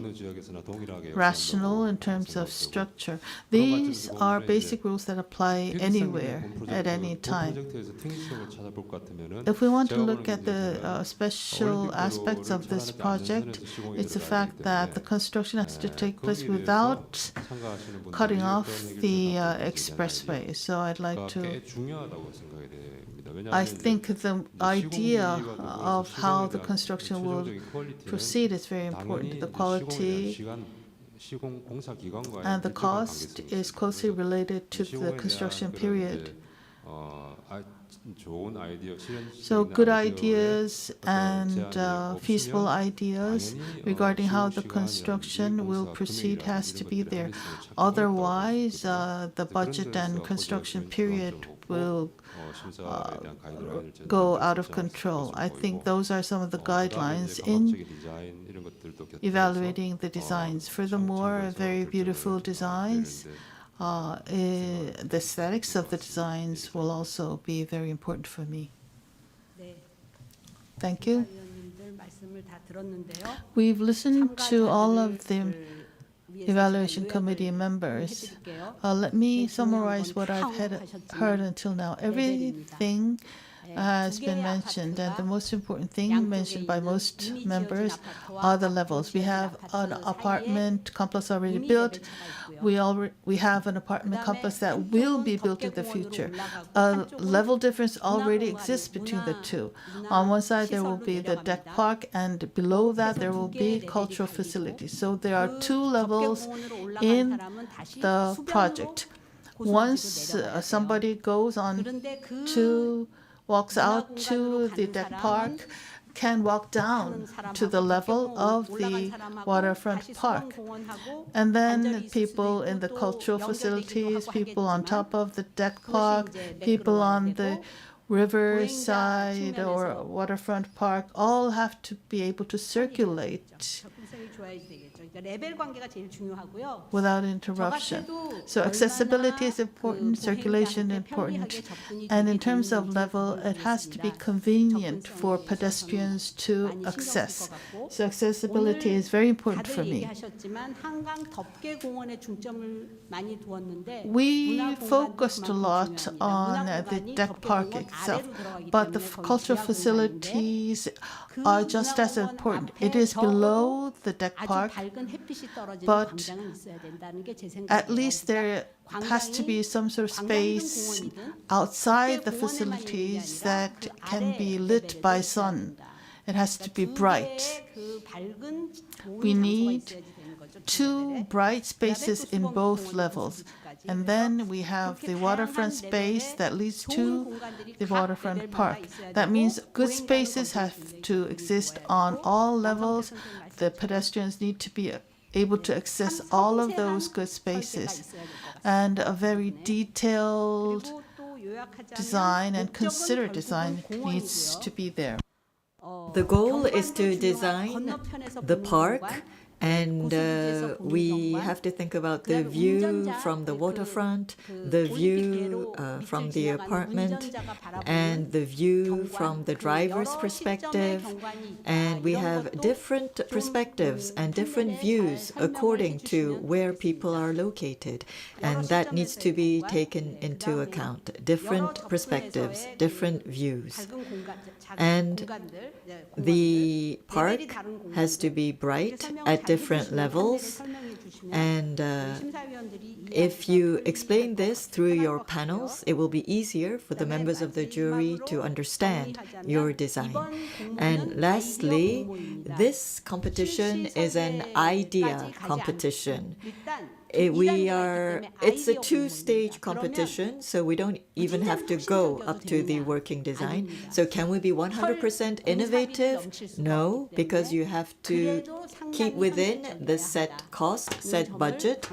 rational in terms of structure. These are basic rules that apply anywhere, at any time. If we want to look at the special aspects of this project, it's the fact that the construction has to take place without cutting off the expressway. So I'd like to I think the idea of how the construction will proceed is very important. The quality and the cost is closely related to the construction period. So good ideas and feasible ideas regarding how the construction will proceed has to be there. Otherwise, the budget and construction period will go out of control. I think those are some of the guidelines in evaluating the designs. Furthermore, very beautiful designs. The aesthetics of the designs will also be very important for me. Thank you. We've listened to all of the evaluation committee members. Let me summarize what I've heard until now. Everything has been mentioned, and the most important thing mentioned by most members are the levels. We have an apartment complex already built. We have an apartment complex that will be built in the future. A level difference already exists between the two. On one side there will be the deck park, and below that there will be cultural facilities. So there are two levels in the project. Once somebody goes on to walks out to the deck park, can walk down to the level of the waterfront park. And then people in the cultural facilities, people on top of the deck park, people on the riverside or waterfront park all have to be able to circulate without interruption. So accessibility is important, circulation important, and in terms of level, it has to be convenient for pedestrians to access. So accessibility is very important for me. We focused a lot on the deck park itself, but the cultural facilities are just as important. It is below the deck park, but at least there has to be some sort of space outside the facilities that can be lit by sun. It has to be bright. We need two bright spaces in both levels. And then we have the waterfront space that leads to the waterfront park. That means good spaces have to exist on all levels. The pedestrians need to be able to access all of those good spaces. And a very detailed design and considered design needs to be there. The goal is to design the park, and we have to think about the view from the waterfront, the view from the apartment, and the view from the driver's perspective. And we have different perspectives and different views according to where people are located. And that needs to be taken into account. Different perspectives, different views. And the park has to be bright at different levels. And if you explain this through your panels, it will be easier for the members of the jury to understand your design. And lastly, this competition is an idea competition. It's a two-stage competition, so we don't even have to go up to the working design. So can we be 100% innovative? No, because you have to keep within the set cost, set budget,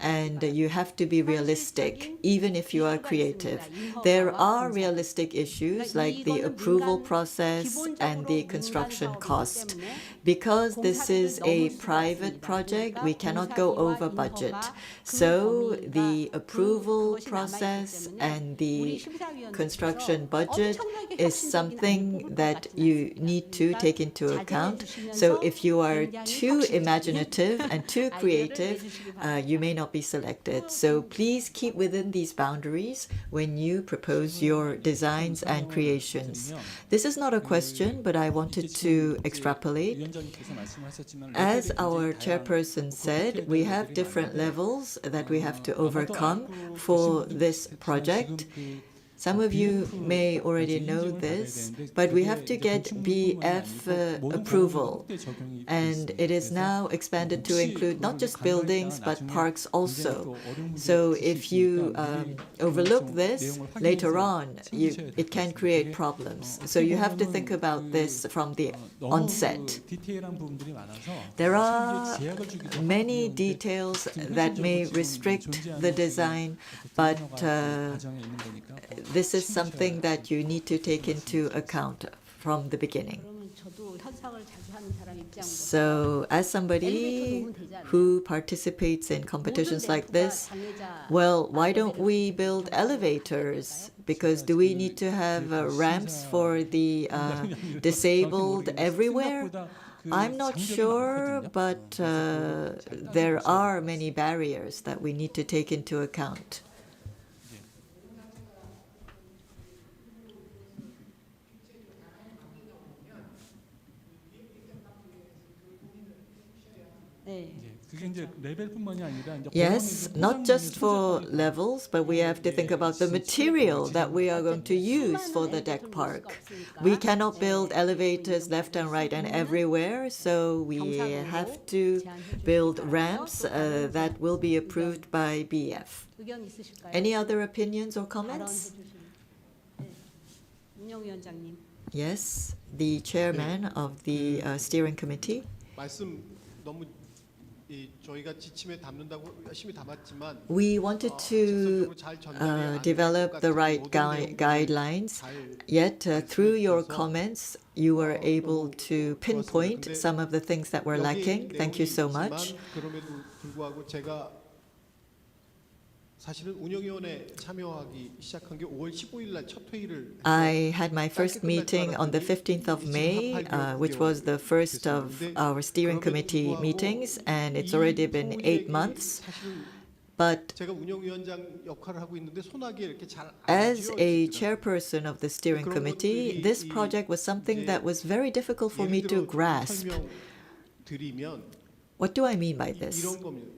and you have to be realistic, even if you are creative. There are realistic issues like the approval process and the construction cost. Because this is a private project, we cannot go over budget. So the approval process and the construction budget is something that you need to take into account. So if you are too imaginative and too creative, you may not be selected. So please keep within these boundaries when you propose your designs and creations. This is not a question, but I wanted to extrapolate. As our chairperson said, we have different levels that we have to overcome for this project. Some of you may already know this, but we have to get BF approval. And it is now expanded to include not just buildings, but parks also. So if you overlook this, later on, it can create problems. So you have to think about this from the onset. There are many details that may restrict the design, but this is something that you need to take into account from the beginning. So as somebody who participates in competitions like this, well, why don't we build elevators? Because do we need to have ramps for the disabled everywhere? I'm not sure, but there are many barriers that we need to take into account. 네. 그게 이제 레벨뿐만이 아니라 이제 Yes, not just for levels, but we have to think about the material that we are going to use for the deck park. We cannot build elevators left and right and everywhere, so we have to build ramps that will be approved by BF. 의견 있으실까요? Any other opinions or comments? 네. 운영위원장님. Yes, the chairman of the steering committee. 말씀 너무 저희가 지침에 담는다고 열심히 담았지만 We wanted to develop the right guidelines, yet through your comments, you were able to pinpoint some of the things that were lacking. Thank you so much. 그럼에도 불구하고 제가 사실은 운영위원회 참여하기 시작한 게 5월 15일 날 첫 회의를 I had my first meeting on the 15th of May, which was the first of our steering committee meetings, and it's already been 8 months. But 제가 운영위원장 역할을 하고 있는데 소나기에 이렇게 잘 as a chairperson of the steering committee, this project was something that was very difficult for me to grasp. What do I mean by this? 이런 겁니다.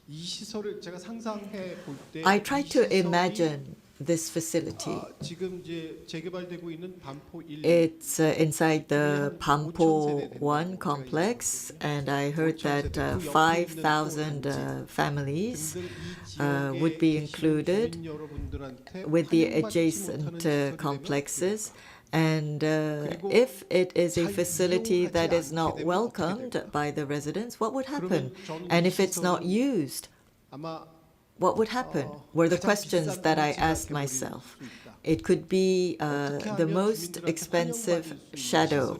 이 시설을 제가 상상해 볼 때 I tried to imagine this facility. 지금 이제 재개발되고 있는 반포 1 It's inside the Banpo-Hangang complex, and I heard that 5,000 families would be included with the adjacent complexes. And if it is a facility that is not welcomed by the residents, what would happen? And if it's not used, what would happen? Were the questions that I asked myself. It could be the most expensive shadow.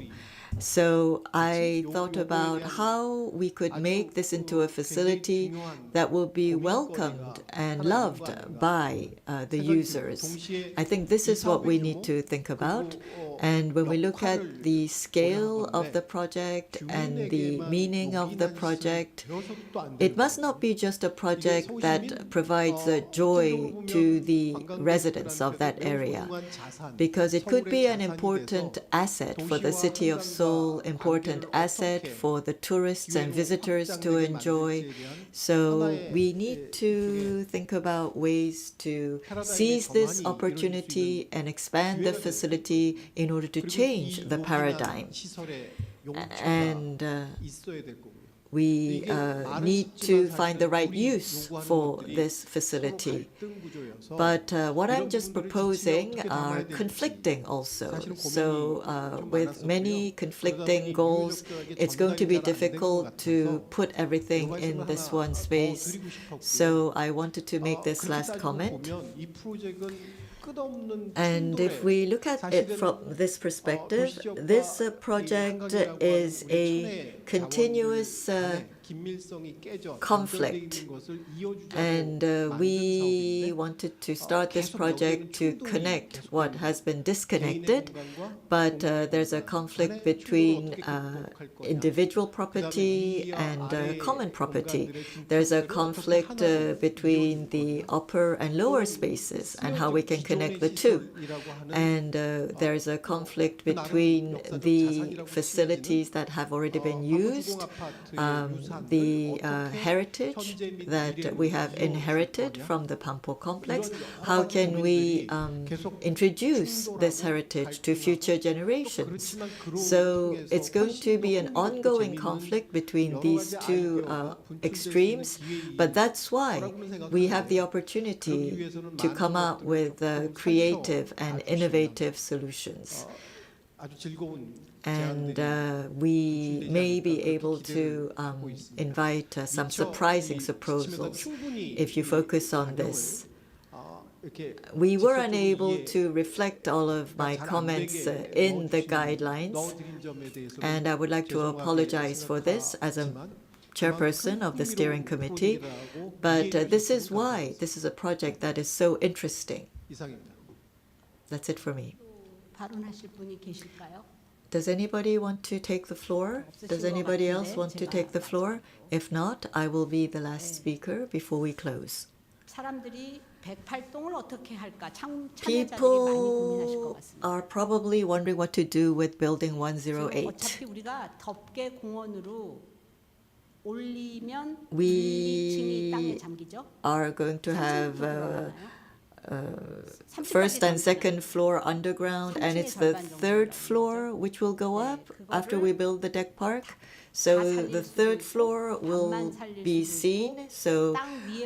So I thought about how we could make this into a facility that will be welcomed and loved by the users. I think this is what we need to think about. And when we look at the scale of the project and the meaning of the project, it must not be just a project that provides joy to the residents of that area, because it could be an important asset for the city of Seoul, important asset for the tourists and visitors to enjoy. So we need to think about ways to seize this opportunity and expand the facility in order to change the paradigm. And we need to find the right use for this facility. But what I'm just proposing are conflicting also. So with many conflicting goals, it's going to be difficult to put everything in this one space. So I wanted to make this last comment. And if we look at it from this perspective, this project is a continuous conflict, and we wanted to start this project to connect what has been disconnected, but there's a conflict between individual property and common property. There's a conflict between the upper and lower spaces and how we can connect the two. And there's a conflict between the facilities that have already been used, the heritage that we have inherited from the Banpo complex. How can we introduce this heritage to future generations? So it's going to be an ongoing conflict between these two extremes, but that's why we have the opportunity to come up with creative and innovative solutions. And we may be able to invite some surprising proposals if you focus on this. We were unable to reflect all of my comments in the guidelines, and I would like to apologize for this as a chairperson of the steering committee, but this is why this is a project that is so interesting. That's it for me. Does anybody want to take the floor? Does anybody else want to take the floor? If not, I will be the last speaker before we close. People are probably wondering what to do with Building 108. 올리면 we 1, 2층이 땅에 잠기죠. are going to have 3층까지 first and 잠기죠. second floor underground, and it's the third floor which will go up after we build the deck park. So the third floor will be seen, so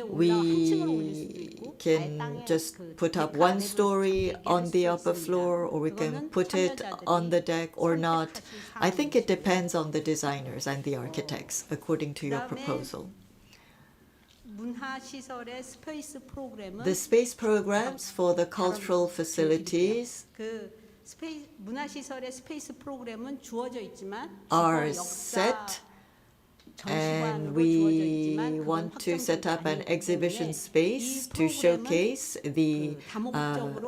we can just put up one story on the upper floor, or we can put it on the deck or not. I think it depends on the designers and the architects, according to your proposal. 문화시설의 스페이스 프로그램은 The space programs for the cultural facilities 문화시설의 스페이스 프로그램은 주어져 있지만 are set, and we want to set up an exhibition space to showcase the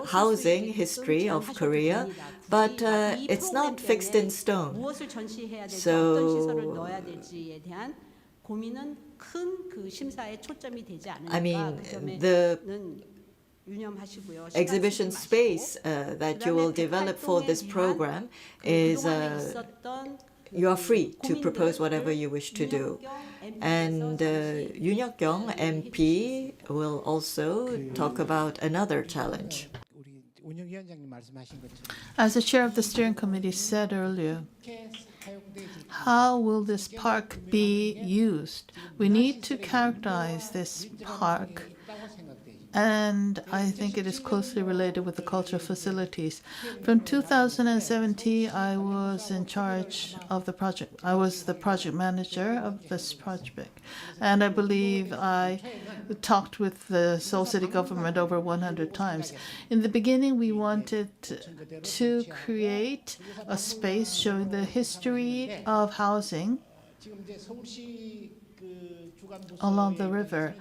housing history of Korea, but it's not fixed in stone. 무엇을 전시해야 될지 So 어떤 시설을 넣어야 될지에 대한 고민은 큰 그 심사에 초점이 되지 않으니까 I mean, 그 점에는 the 유념하시고요. exhibition space that you will develop for this program is you are free to propose whatever you wish to do. And Yoon Hyuk-kyung MP will also talk about another challenge. 우리 운영위원장님 말씀하신 것처럼 As the chair of the steering committee said earlier, how will this park be used? We need to characterize this park, and I think it is closely related with the cultural facilities. From 2017, I was in charge of the project. I was the project manager of this project, and I believe I talked with the Seoul City government over 100 times. In the beginning, we wanted to create a space showing the history of housing along the river.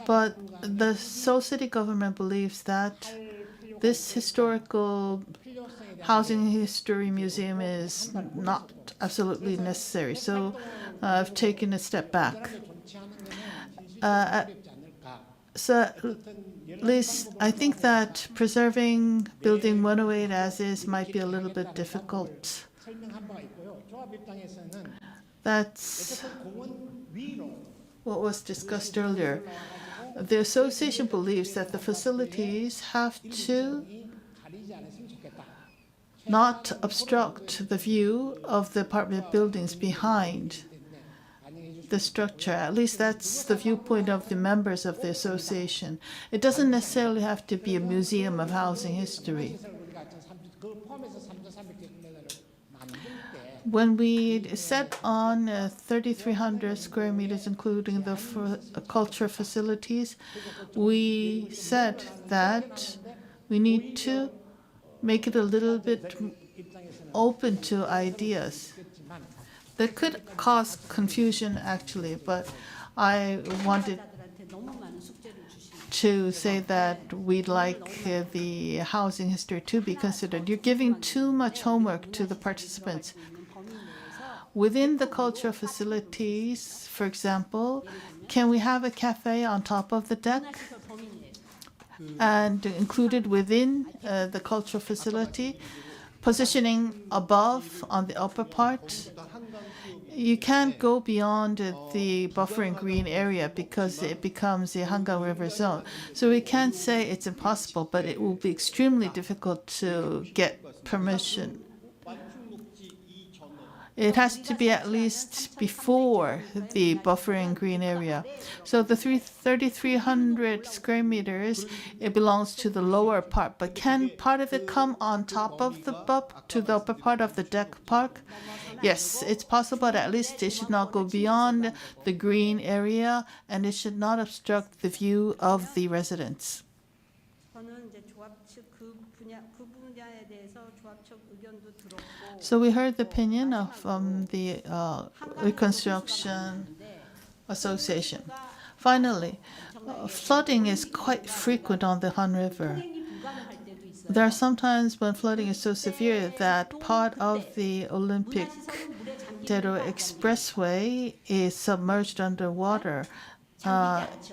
But the Seoul City government believes that this historical housing history museum is not absolutely necessary. So I've taken a step back. So at least I think that preserving Building 108 as is might be a little bit difficult. That's what was discussed earlier. The association believes that the facilities have to not obstruct the view of the apartment buildings behind the structure. At least that's the viewpoint of the members of the association. It doesn't necessarily have to be a museum of housing history. When we set on 3,300 square meters, including the culture facilities, we said that we need to make it a little bit open to ideas. That could cause confusion, actually, but I wanted to say that we'd like the housing history to be considered. You're giving too much homework to the participants. Within the cultural facilities, for example, can we have a cafe on top of the deck and included within the cultural facility, positioning above on the upper part? You can't go beyond the buffering green area because it becomes the Hangang River zone. So we can't say it's impossible, but it will be extremely difficult to get permission. It has to be at least before the buffering green area. So the 3,300 square meters, it belongs to the lower part. But can part of it come on top of the to the upper part of the deck park? Yes, it's possible, but at least it should not go beyond the green area, and it should not obstruct the view of the residents. So we heard the opinion of the Reconstruction Association. Finally, flooding is quite frequent on the Han River. There are some times when flooding is so severe that part of the Olympic Daero Expressway is submerged underwater.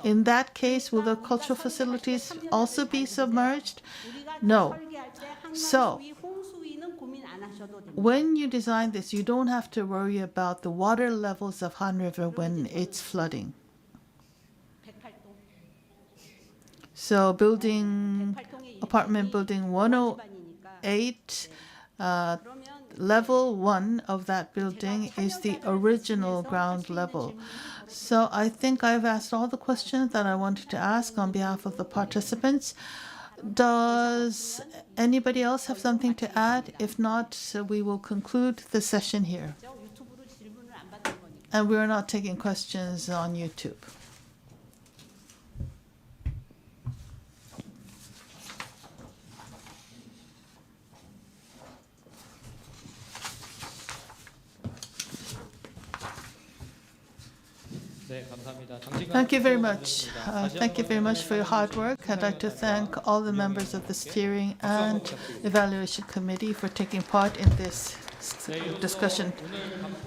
In that case, will the cultural facilities also be submerged? No. So when you design this, you don't have to worry about the water levels of Han River when it's flooding. So apartment building 108, level 1 of that building is the original ground level. So I think I've asked all the questions that I wanted to ask on behalf of the participants. Does anybody else have something to add? If not, we will conclude the session here. And we're not taking questions on YouTube. Thank you very much. Thank you very much for your hard work. I'd like to thank all the members of the Steering and Evaluation Committee for taking part in this discussion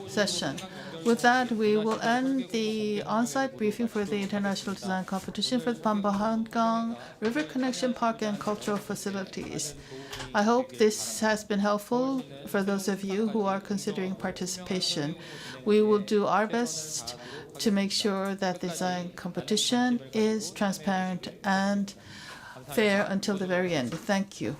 session. With that, we will end the on-site briefing for the International Design Competition for the Banpo-Hangang River Connection Park and Cultural Facilities. I hope this has been helpful for those of you who are considering participation. We will do our best to make sure that the design competition is transparent and fair until the very end. Thank you.